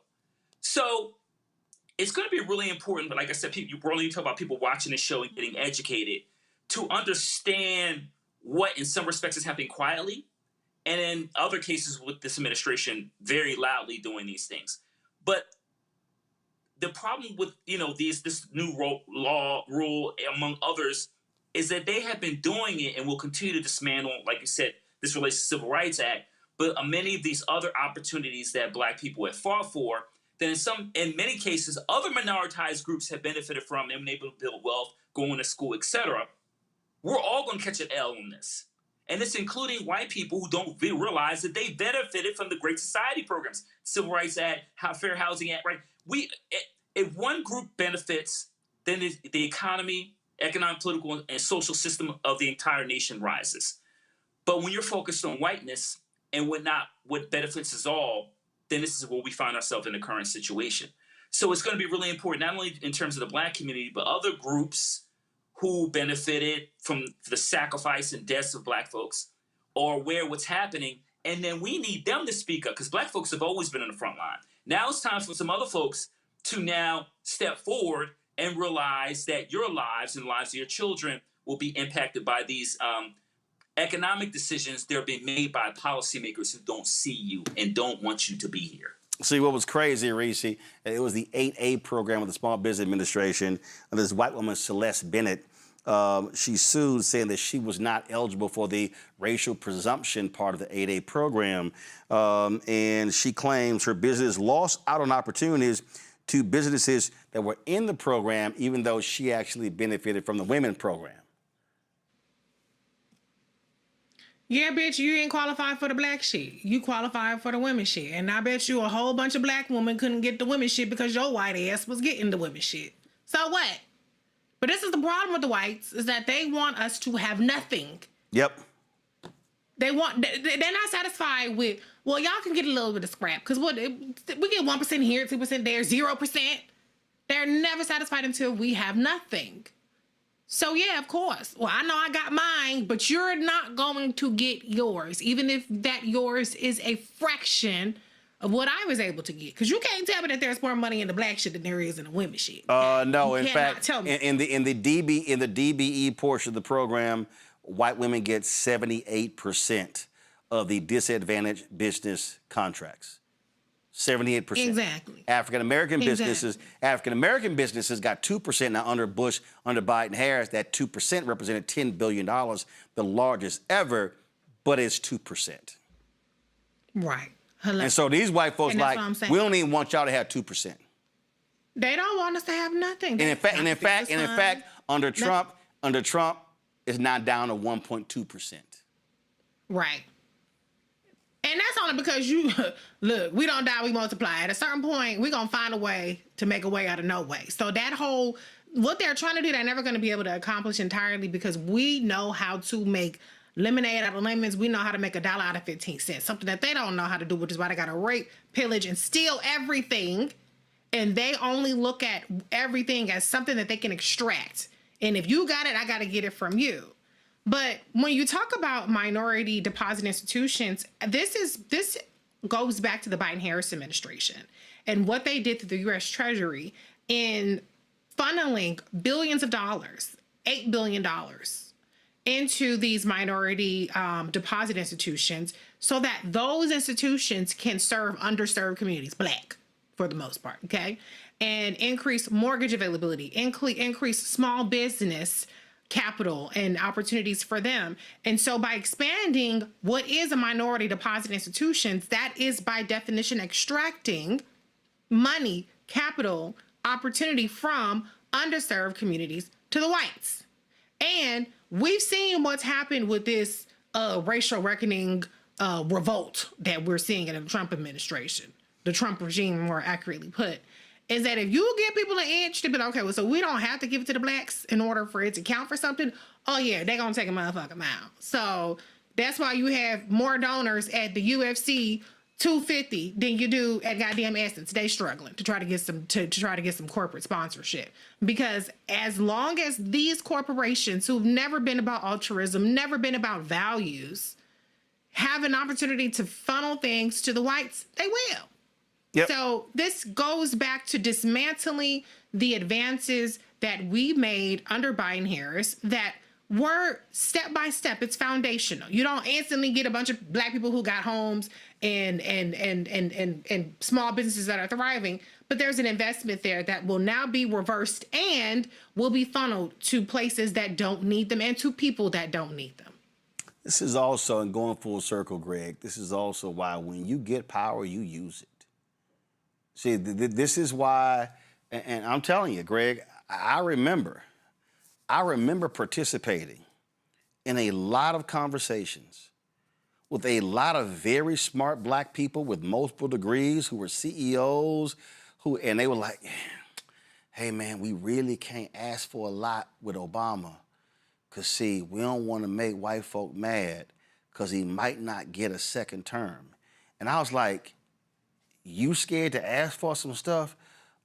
So it's going to be really important. But like I said, you talk about people watching the show and getting educated to understand what in some respects is happening quietly. And in other cases with this administration, very loudly doing these things. But the problem with, you know, this new rule, among others, is that they have been doing it and will continue to dismantle, like you said, this relates to the Civil Rights Act, but many of these other opportunities that Black people have fought for, then in many cases, other minoritized groups have benefited from, them able to build wealth, going to school, etc. We're all going to catch an L on this. And it's including white people who don't realize that they benefited from the Great Society programs, Civil Rights Act, Fair Housing Act, right? If one group benefits, then the economy, economic, political, and social system of the entire nation rises. But when you're focused on whiteness and what benefits us all, then this is where we find ourselves in the current situation. So it's going to be really important, not only in terms of the Black community, but other groups who benefited from the sacrifice and deaths of Black folks, or aware what's happening. And then we need them to speak up, because Black folks have always been on the front line. Now it's time for some other folks to now step forward and realize that your lives and the lives of your children will be impacted by these economic decisions that are being made by policymakers who don't see you and don't want you to be here. See, what was crazy, Reese, it was the 8A program of the Small Business Administration. And this white woman, Celeste Bennett, she sued, saying that she was not eligible for the racial presumption part of the 8A program. And she claims her business lost out on opportunities to businesses that were in the program, even though she actually benefited from the women program. Yeah, bitch, you ain't qualified for the Black shit. You qualified for the women shit. And I bet you a whole bunch of Black women couldn't get the women shit because your white ass was getting the women shit. So what? But this is the problem with the whites, is that they want us to have nothing. Yep. They're not satisfied with, well, y'all can get a little bit of scrap. Because we get 1% here, 2% there, 0%. They're never satisfied until we have nothing. So yeah, of course. Well, I know I got mine, but you're not going to get yours, even if that yours is a fraction of what I was able to get. Because you can't tell me that there's more money in the Black shit than there is in the women shit. No, you in fact, in the DBE portion of the program, white women get 78% of the disadvantaged business contracts. 78%. Exactly. African-American businesses got 2%. Now, under Bush, under Biden-Harris, that 2% represented $10 billion, the largest ever, but it's 2%. Right. And so these white folks like, we don't even want y'all to have 2%. They don't want us to have nothing. And in fact, under Trump, it's now down to 1.2%. Right. And that's only because look, we don't die, we multiply. At a certain point, we're going to find a way to make a way out of no way. So that whole, what they're trying to do, they're never going to be able to accomplish entirely, because we know how to make lemonade out of lemons. We know how to make $1 out of 15 cents, something that they don't know how to do, which is why they got to rape, pillage, and steal everything. And they only look at everything as something that they can extract. And if you got it, I got to get it from you. But when you talk about minority deposit institutions, this goes back to the Biden-Harris administration and what they did to the U.S. Treasury in funneling billions of dollars, $8 billion, into these minority deposit institutions so that those institutions can serve underserved communities, Black for the most part, okay? And increase mortgage availability, increase small business capital and opportunities for them. And so by expanding what is a minority deposit institutions, that is by definition extracting money, capital, opportunity from underserved communities to the whites. And we've seen what's happened with this racial reckoning revolt that we're seeing in the Trump administration, the Trump regime, more accurately put, is that if you give people an inch to be like, okay, well, so we don't have to give it to the Blacks in order for it to count for something. Oh yeah, they're gonna take a motherfucking mile. So that's why you have more donors at the UFC 250 than you do at goddamn Essence. They struggling to try to get some try to get some corporate sponsorship, because as long as these corporations who've never been about altruism, never been about values, have an opportunity to funnel things to the whites, they will. Yep. So this goes back to dismantling the advances that we made under Biden-Harris that were step by step. It's foundational. You don't instantly get a bunch of Black people who got homes and small businesses that are thriving, but there's an investment there that will now be reversed and will be funneled to places that don't need them and to people that don't need them. This is also, and going full circle, Greg, this is also why when you get power, you use it. See, this is why, and I'm telling you, Greg, I remember participating in a lot of conversations with a lot of very smart Black people with multiple degrees who were CEOs, and they were like, hey man, we really can't ask for a lot with Obama, because see, we don't want to make white folk mad because he might not get a second term. And I was like, you scared to ask for some stuff?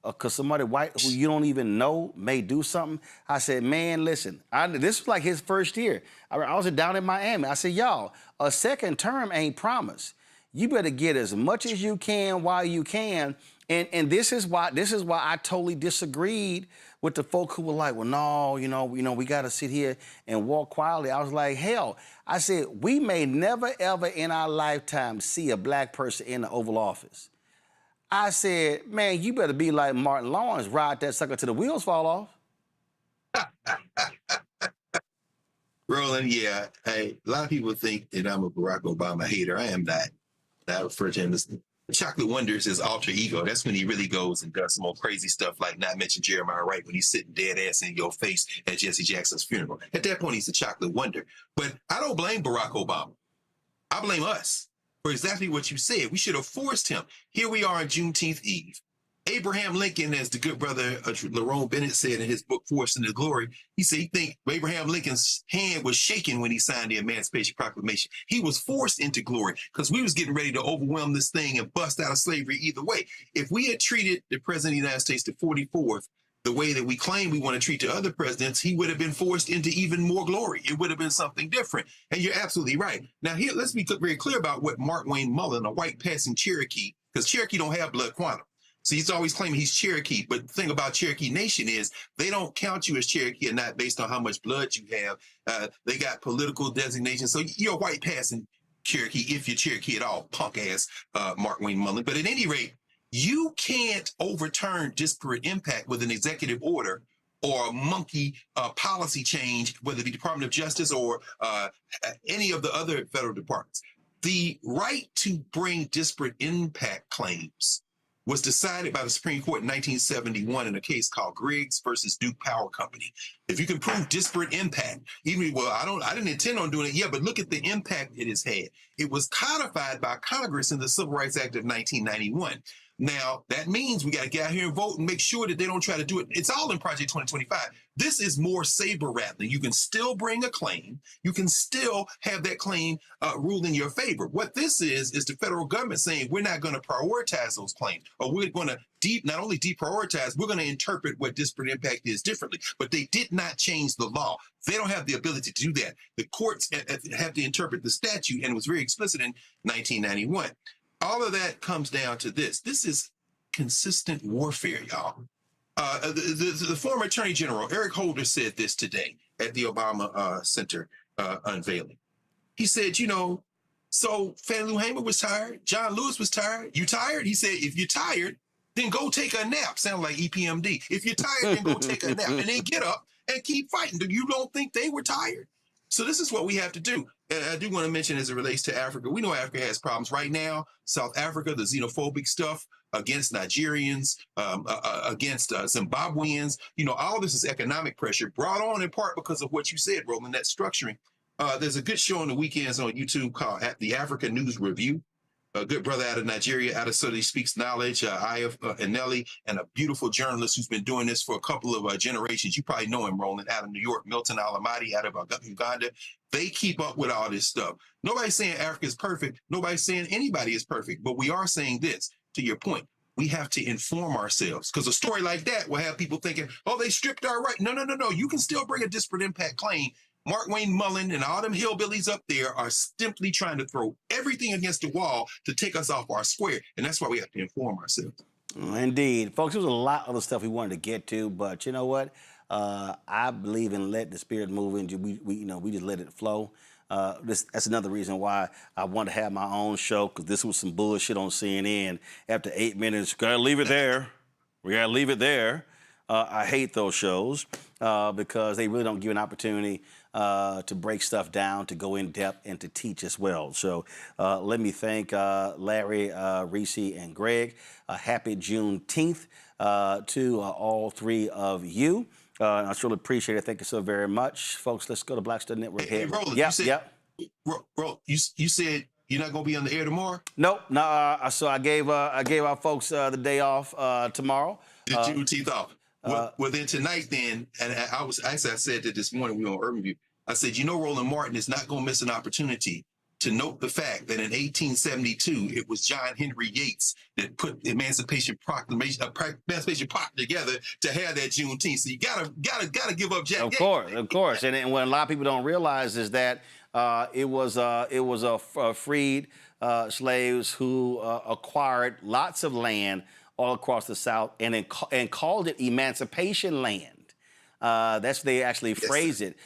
because somebody white who you don't even know may do something. I said, man, listen, this was like his first year. I was down in Miami. I said, y'all, a second term ain't promised. You better get as much as you can while you can. And this is why I totally disagreed with the folk who were like, well, no, we got to sit here and walk quietly. I was like, hell, I said, we may never, ever in our lifetime see a black person in the Oval Office. I said, man, you better be like Martin Lawrence, ride that sucker till the wheels fall off. Roland, yeah. Hey, a lot of people think that I'm a Barack Obama hater. I am not. I refer to him as Chocolate Wonder is his alter ego. That's when he really goes and does some more crazy stuff, like not mention Jeremiah Wright when he's sitting dead ass in your face at Jesse Jackson's funeral. At that point, he's a Chocolate Wonder. But I don't blame Barack Obama. I blame us for exactly what you said. We should have forced him. Here we are on Juneteenth Eve. Abraham Lincoln, as the good brother Lerone Bennett said in his book, Forced into Glory, he said he think Abraham Lincoln's hand was shaking when he signed the Emancipation Proclamation. He was forced into glory because we was getting ready to overwhelm this thing and bust out of slavery either way. If we had treated the president of the United States, the 44th, the way that we claim we want to treat the other presidents, he would have been forced into even more glory. It would have been something different. And you're absolutely right. Now, here, let's be very clear about what Mark Wayne Mullen, a white passing Cherokee, because Cherokee don't have blood quantum. So he's always claiming he's Cherokee. But the thing about Cherokee Nation is they don't count you as Cherokee or not based on how much blood you have. They got political designations. So you're a white passing Cherokee if you're Cherokee at all, punk ass Mark Wayne Mullen. But at any rate, you can't overturn disparate impact with an executive order or a monkey policy change, whether it be Department of Justice or any of the other federal departments. The right to bring disparate impact claims was decided by the Supreme Court in 1971 in a case called Griggs versus Duke Power Company. If you can prove disparate impact, I didn't intend on doing it yet, but look at the impact it has had. It was codified by Congress in the Civil Rights Act of 1991. Now, that means we got to get out here and vote and make sure that they don't try to do it. It's all in Project 2025. This is more saber rattling. You can still bring a claim. You can still have that claim ruled in your favor. What this is the federal government saying we're not going to prioritize those claims, or we're going to not only deprioritize, we're going to interpret what disparate impact is differently. But they did not change the law. They don't have the ability to do that. The courts have to interpret the statute, and it was very explicit in 1991. All of that comes down to this. This is consistent warfare, y'all. The former Attorney General, Eric Holder, said this today at the Obama Center unveiling. He said, so Fannie Lou Hamer was tired. John Lewis was tired. You tired? He said, if you're tired, then go take a nap. Sound like EPMD. If you're tired, then go take a nap. And then get up and keep fighting. You don't think they were tired? So this is what we have to do. And I do want to mention as it relates to Africa, we know Africa has problems right now. South Africa, the xenophobic stuff against Nigerians, against Zimbabweans, all this is economic pressure brought on in part because of what you said, Roland, that structuring. There's a good show on the weekends on YouTube called the Africa News Review. A good brother out of Nigeria, out of Southern Speaks Knowledge, Ayef Eneli, and a beautiful journalist who's been doing this for a couple of generations. You probably know him, Roland, out of New York, Milton Alamati, out of Uganda. They keep up with all this stuff. Nobody's saying Africa is perfect. Nobody's saying anybody is perfect. But we are saying this, to your point. We have to inform ourselves, because a story like that will have people thinking, oh, they stripped our right. No. You can still bring a disparate impact claim. Mark Wayne Mullen and all them hillbillies up there are simply trying to throw everything against the wall to take us off our square. And that's why we have to inform ourselves. Indeed. Folks, there was a lot of other stuff we wanted to get to, but you know what? I believe in let the spirit move, and we just let it flow. That's another reason why I want to have my own show, because this was some bullshit on CNN. After 8 minutes, gotta leave it there. We gotta leave it there. I hate those shows because they really don't give an opportunity to break stuff down, to go in depth, and to teach as well. So let me thank Larry, Reese, and Greg. Happy Juneteenth to all three of you. I truly appreciate it. Thank you so very much. Folks, let's go to Black Star Network. Hey, Roland, you said you're not going to be on the air tomorrow? Nope. No, so I gave our folks the day off tomorrow. The Juneteenth off. Well, then tonight, and I said that this morning, we were on Urban View. I said, Roland Martin is not going to miss an opportunity to note the fact that in 1872, it was John Henry Yates that put the Emancipation Proclamation together to have that Juneteenth. So you gotta give up Jack. Of course. And what a lot of people don't realize is that it was freed slaves who acquired lots of land all across the South and called it Emancipation Land. That's they actually phrase it.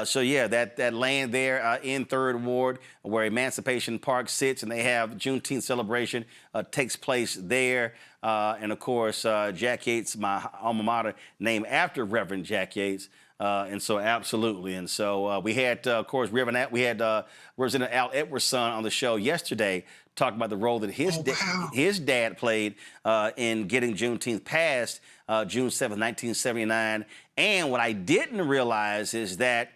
So yeah, that land there in 3rd Ward where Emancipation Park sits and they have Juneteenth celebration takes place there. And of course, Jack Yates, my alma mater, named after Reverend Jack Yates. And so absolutely. And so we had, of course, Representative Al Edwards' son on the show yesterday talking about the role that his dad played in getting Juneteenth passed June 7th, 1979. And what I didn't realize is that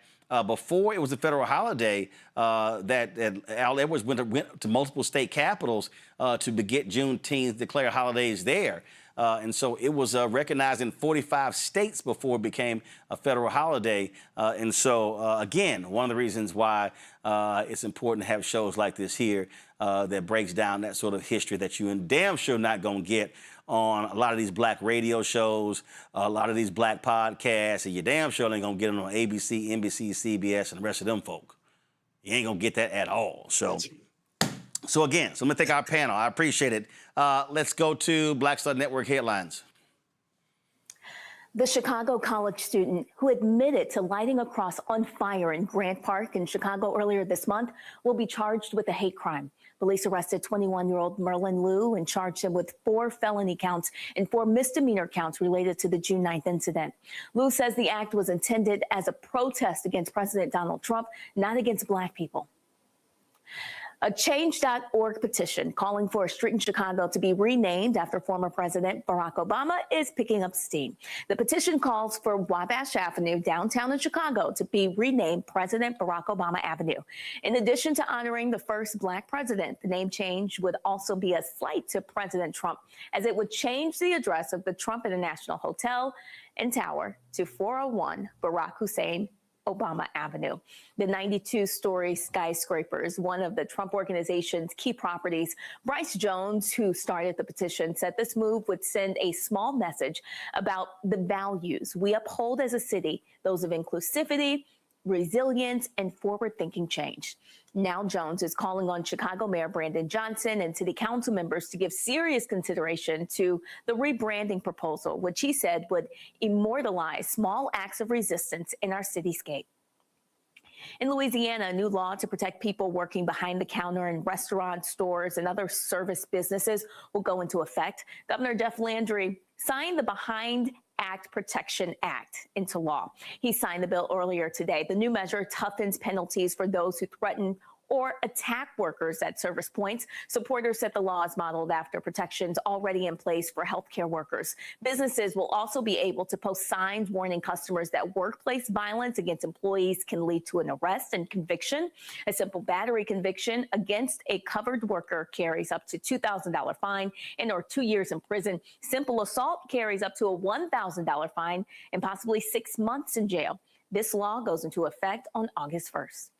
before it was a federal holiday, that Al Edwards went to multiple state capitals to get Juneteenth declare holidays there. And so it was recognized in 45 states before it became a federal holiday. And so, again, one of the reasons why it's important to have shows like this here that breaks down that sort of history that you damn sure not going to get on a lot of these black radio shows, a lot of these black podcasts, and you damn sure ain't going to get them on ABC, NBC, CBS, and the rest of them folk. You ain't going to get that at all. So again, I'm going to thank our panel. I appreciate it. Let's go to Black Star Network headlines. The Chicago college student who admitted to lighting a cross on fire in Grant Park in Chicago earlier this month will be charged with a hate crime. Police arrested 21-year-old Merlin Liu and charged him with 4 felony counts and 4 misdemeanor counts related to the June 9th incident. Liu says the act was intended as a protest against President Donald Trump, not against black people. A Change.org petition calling for a street in Chicago to be renamed after former President Barack Obama is picking up steam. The petition calls for Wabash Avenue downtown in Chicago to be renamed President Barack Obama Avenue. In addition to honoring the first black president, the name change would also be a slight to President Trump, as it would change the address of the Trump International Hotel and Tower to 401 Barack Hussein Obama Avenue. The 92-story skyscraper is one of the Trump Organization's key properties. Bryce Jones, who started the petition, said this move would send a small message about the values we uphold as a city, those of inclusivity, resilience, and forward-thinking change. Now Jones is calling on Chicago Mayor Brandon Johnson and city council members to give serious consideration to the rebranding proposal, which he said would immortalize small acts of resistance in our cityscape. In Louisiana, a new law to protect people working behind the counter in restaurants, stores, and other service businesses will go into effect. Governor Jeff Landry signed the Behind Act Protection Act into law. He signed the bill earlier today. The new measure toughens penalties for those who threaten or attack workers at service points. Supporters said the law is modeled after protections already in place for healthcare workers. Businesses will also be able to post signs warning customers that workplace violence against employees can lead to an arrest and conviction. A simple battery conviction against a covered worker carries up to $2,000 fine and or 2 years in prison. Simple assault carries up to a $1,000 fine and possibly 6 months in jail. This law goes into effect on August 1st.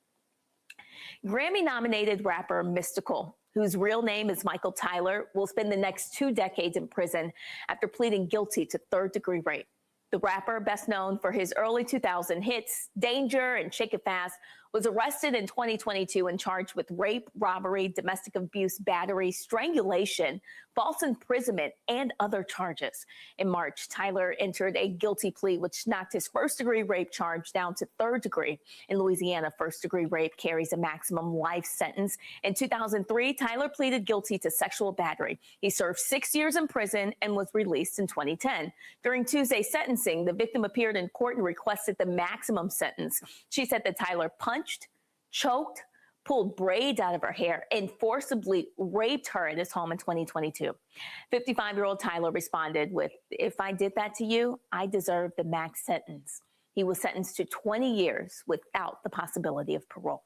Grammy-nominated rapper Mystical, whose real name is Michael Tyler, will spend the next 2 decades in prison after pleading guilty to third-degree rape. The rapper, best known for his early 2000 hits, Danger and Shake It Fast, was arrested in 2022 and charged with rape, robbery, domestic abuse, battery, strangulation, false imprisonment, and other charges. In March, Tyler entered a guilty plea, which knocked his first-degree rape charge down to third degree. In Louisiana, first-degree rape carries a maximum life sentence. In 2003, Tyler pleaded guilty to sexual battery. He served 6 years in prison and was released in 2010. During Tuesday's sentencing, the victim appeared in court and requested the maximum sentence. She said that Tyler punched, choked, pulled braids out of her hair, and forcibly raped her at his home in 2022. 55-year-old Tyler responded with, "If I did that to you, I deserve the max sentence." He was sentenced to 20 years without the possibility of parole.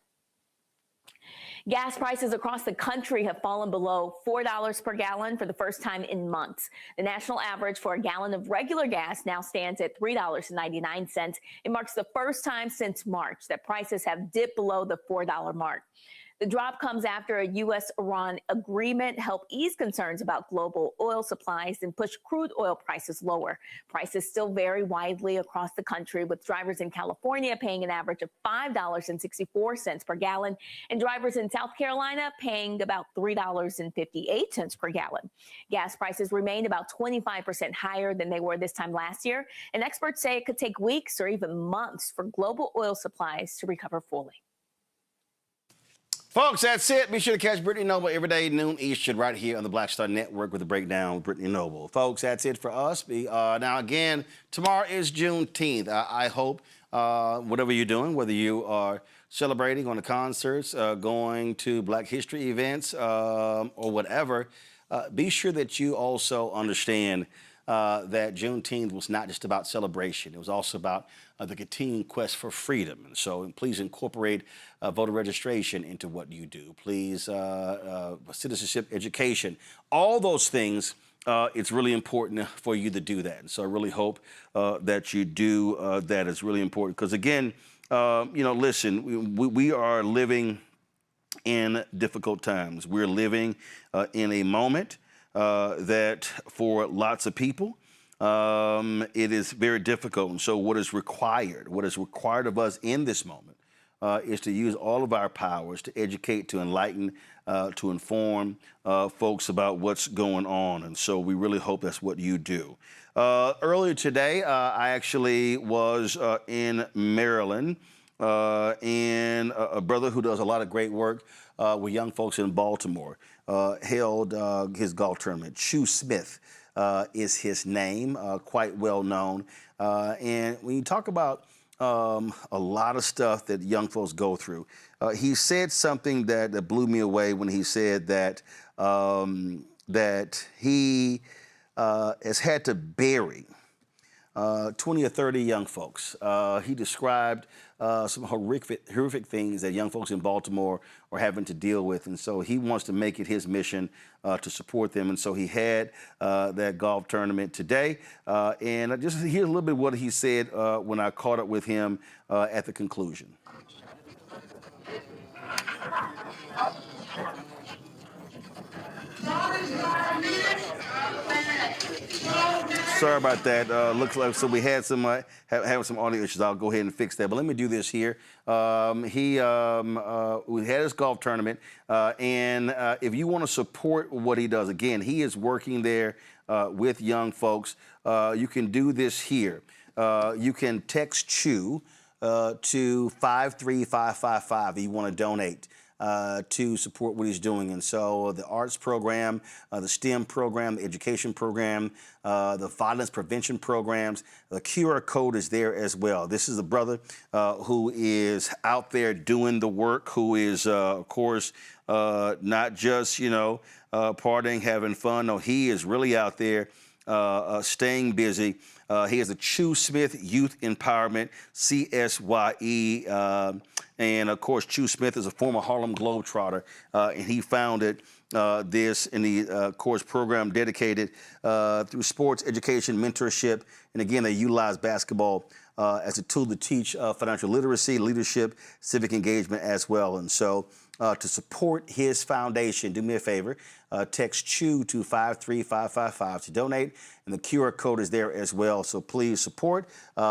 Gas prices across the country have fallen below $4 per gallon for the first time in months. The national average for a gallon of regular gas now stands at $3.99. It marks the first time since March that prices have dipped below the $4 mark. The drop comes after a U.S.-Iran agreement helped ease concerns about global oil supplies and push crude oil prices lower. Prices still vary widely across the country, with drivers in California paying an average of $5.64 per gallon and drivers in South Carolina paying about $3.58 per gallon. Gas prices remain about 25% higher than they were this time last year, and experts say it could take weeks or even months for global oil supplies to recover fully. Folks, that's it. Be sure to catch Brittany Noble every day, noon Eastern, right here on the Black Star Network with the breakdown with Brittany Noble. Folks, that's it for us. Now, again, tomorrow is Juneteenth. I hope whatever you're doing, whether you are celebrating on the concerts, going to Black History events, or whatever, be sure that you also understand that Juneteenth was not just about celebration. It was also about the continuing quest for freedom. And so please incorporate voter registration into what you do. Please, citizenship education, all those things, it's really important for you to do that. And so I really hope that you do that. It's really important because, again, listen, we are living in difficult times. We're living in a moment that for lots of people, it is very difficult. And so what is required of us in this moment is to use all of our powers to educate, to enlighten, to inform folks about what's going on. And so we really hope that's what you do. Earlier today, I actually was in Maryland, and a brother who does a lot of great work with young folks in Baltimore held his golf tournament. Chu Smith is his name, quite well known. And when you talk about a lot of stuff that young folks go through, he said something that blew me away when he said that that he has had to bury 20 or 30 young folks. He described some horrific things that young folks in Baltimore are having to deal with. And so he wants to make it his mission to support them. And so he had that golf tournament today. And just hear a little bit what he said when I caught up with him at the conclusion. Sorry about that. Looks like so we had some having some audio issues. I'll go ahead and fix that. But let me do this here. We had his golf tournament, and if you want to support what he does, again, he is working there with young folks. You can do this here. You can text Chu to 53555 if you want to donate to support what he's doing. And so the arts program, the STEM program, the education program, the violence prevention programs, the QR code is there as well. This is a brother who is out there doing the work, who is, of course, not just, partying, having fun. No, he is really out there staying busy. He has a Chu Smith Youth Empowerment, CSYE. And, of course, Chu Smith is a former Harlem Globetrotter, and he founded this in the course program dedicated through sports, education, mentorship. And, again, they utilize basketball as a tool to teach financial literacy, leadership, civic engagement as well. And so to support his foundation, do me a favor, text Chu to 53555 to donate, and the QR code is there as well. So please support.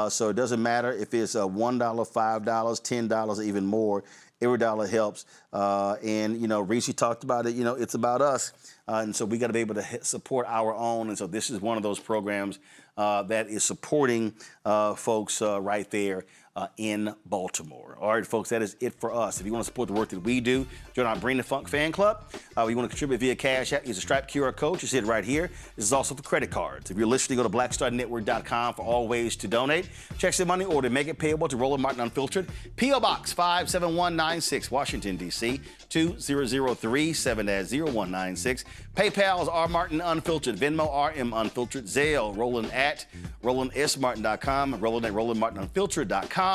So it doesn't matter if it's $1, $5, $10, even more. Every dollar helps. And, Reese talked about it, it's about us. And so we got to be able to support our own. And so this is one of those programs that is supporting folks right there in Baltimore. All right, folks, that is it for us. If you want to support the work that we do, join our Bring the Funk fan club. You want to contribute via Cash App, use the Stripe QR code. You see it right here. This is also for credit cards. If you're listening, go to blackstarnetwork.com for all ways to donate. Check the money order. Make it payable to Roland Martin Unfiltered. P.O. Box 57196, Washington, D.C. 20037-0196. PayPal is R Martin Unfiltered. Venmo RM Unfiltered. Zelle Roland at RolandSMartin.com. Roland at RolandMartinUnfiltered.com.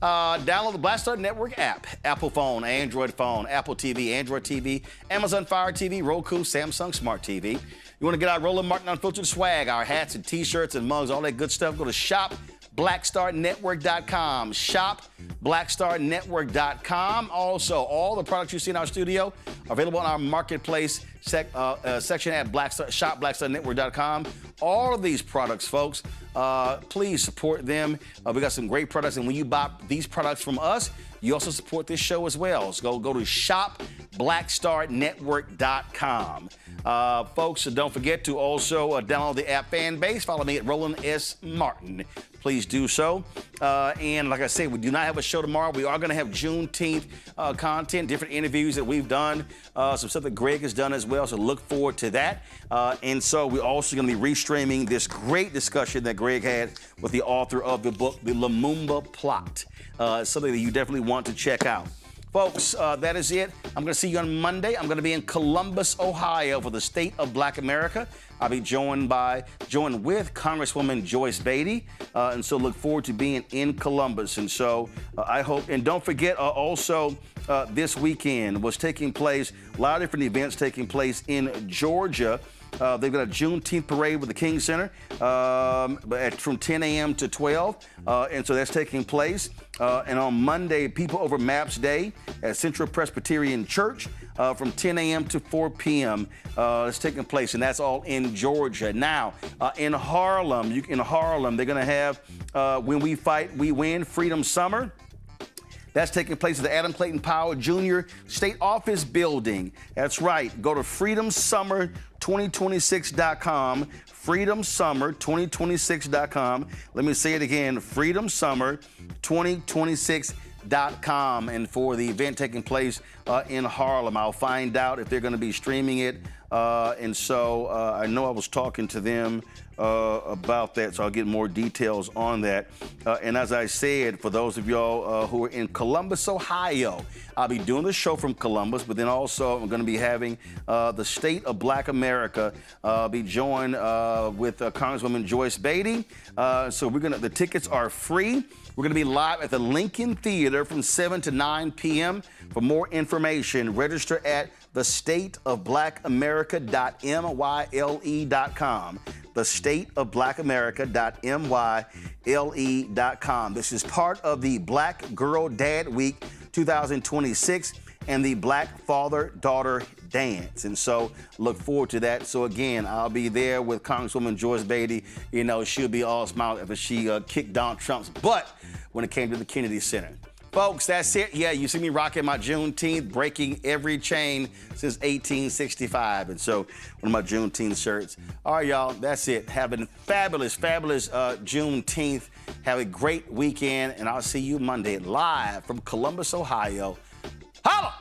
Download the Black Star Network app. Apple phone, Android phone, Apple TV, Android TV, Amazon Fire TV, Roku, Samsung Smart TV. You want to get our Roland Martin Unfiltered swag, our hats and T-shirts and mugs, all that good stuff, go to shop shop-blackstarnetwork.com. Shop-blackstarnetwork.com. Also, all the products you see in our studio are available in our marketplace section at shop-blackstarnetwork.com. All of these products, folks, please support them. We got some great products, and when you buy these products from us, you also support this show as well. So go to shop-blackstarnetwork.com. Folks, don't forget to also download the app Fan Base. Follow me at Roland S. Martin. Please do so. And like I said, we do not have a show tomorrow. We are going to have Juneteenth content, different interviews that we've done, some stuff that Greg has done as well. So look forward to that. And so we're also going to be restreaming this great discussion that Greg had with the author of the book, The Lumumba Plot. Something that you definitely want to check out. Folks, that is it. I'm going to see you on Monday. I'm going to be in Columbus, Ohio for the State of Black America. I'll be joined with Congresswoman Joyce Beatty. And so look forward to being in Columbus. And so I hope, and don't forget also this weekend was taking place, a lot of different events taking place in Georgia. They've got a Juneteenth parade with the King Center from 10 a.m. to 12. And so that's taking place. And on Monday, People Over Maps Day at Central Presbyterian Church from 10 a.m. to 4 p.m. It's taking place, and that's all in Georgia. Now, in Harlem, they're going to have When We Fight, We Win, Freedom Summer. That's taking place at the Adam Clayton Powell Jr. State Office Building. That's right. Go to freedomsummer2026.com. freedomsummer2026.com. Let me say it again, freedomsummer2026.com. And for the event taking place in Harlem, I'll find out if they're going to be streaming it. And so I know I was talking to them about that, so I'll get more details on that. And as I said, for those of y'all who are in Columbus, Ohio, I'll be doing the show from Columbus, but then also I'm going to be having the State of Black America be joined with Congresswoman Joyce Beatty. So the tickets are free. We're going to be live at the Lincoln Theater from 7 to 9 p.m. For more information, register at thestateofblackamerica.myle.com. thestateofblackamerica.myle.com. This is part of the Black Girl Dad Week 2026 and the Black Father-Daughter Dance. And so look forward to that. So again, I'll be there with Congresswoman Joyce Beatty. You know, she'll be all smile if she kicked Donald Trump's butt when it came to the Kennedy Center. Folks, that's it. Yeah, you see me rocking my Juneteenth, breaking every chain since 1865. And so one of my Juneteenth shirts. All right, y'all, that's it. Have a fabulous Juneteenth. Have a great weekend, and I'll see you Monday live from Columbus, Ohio. Holla!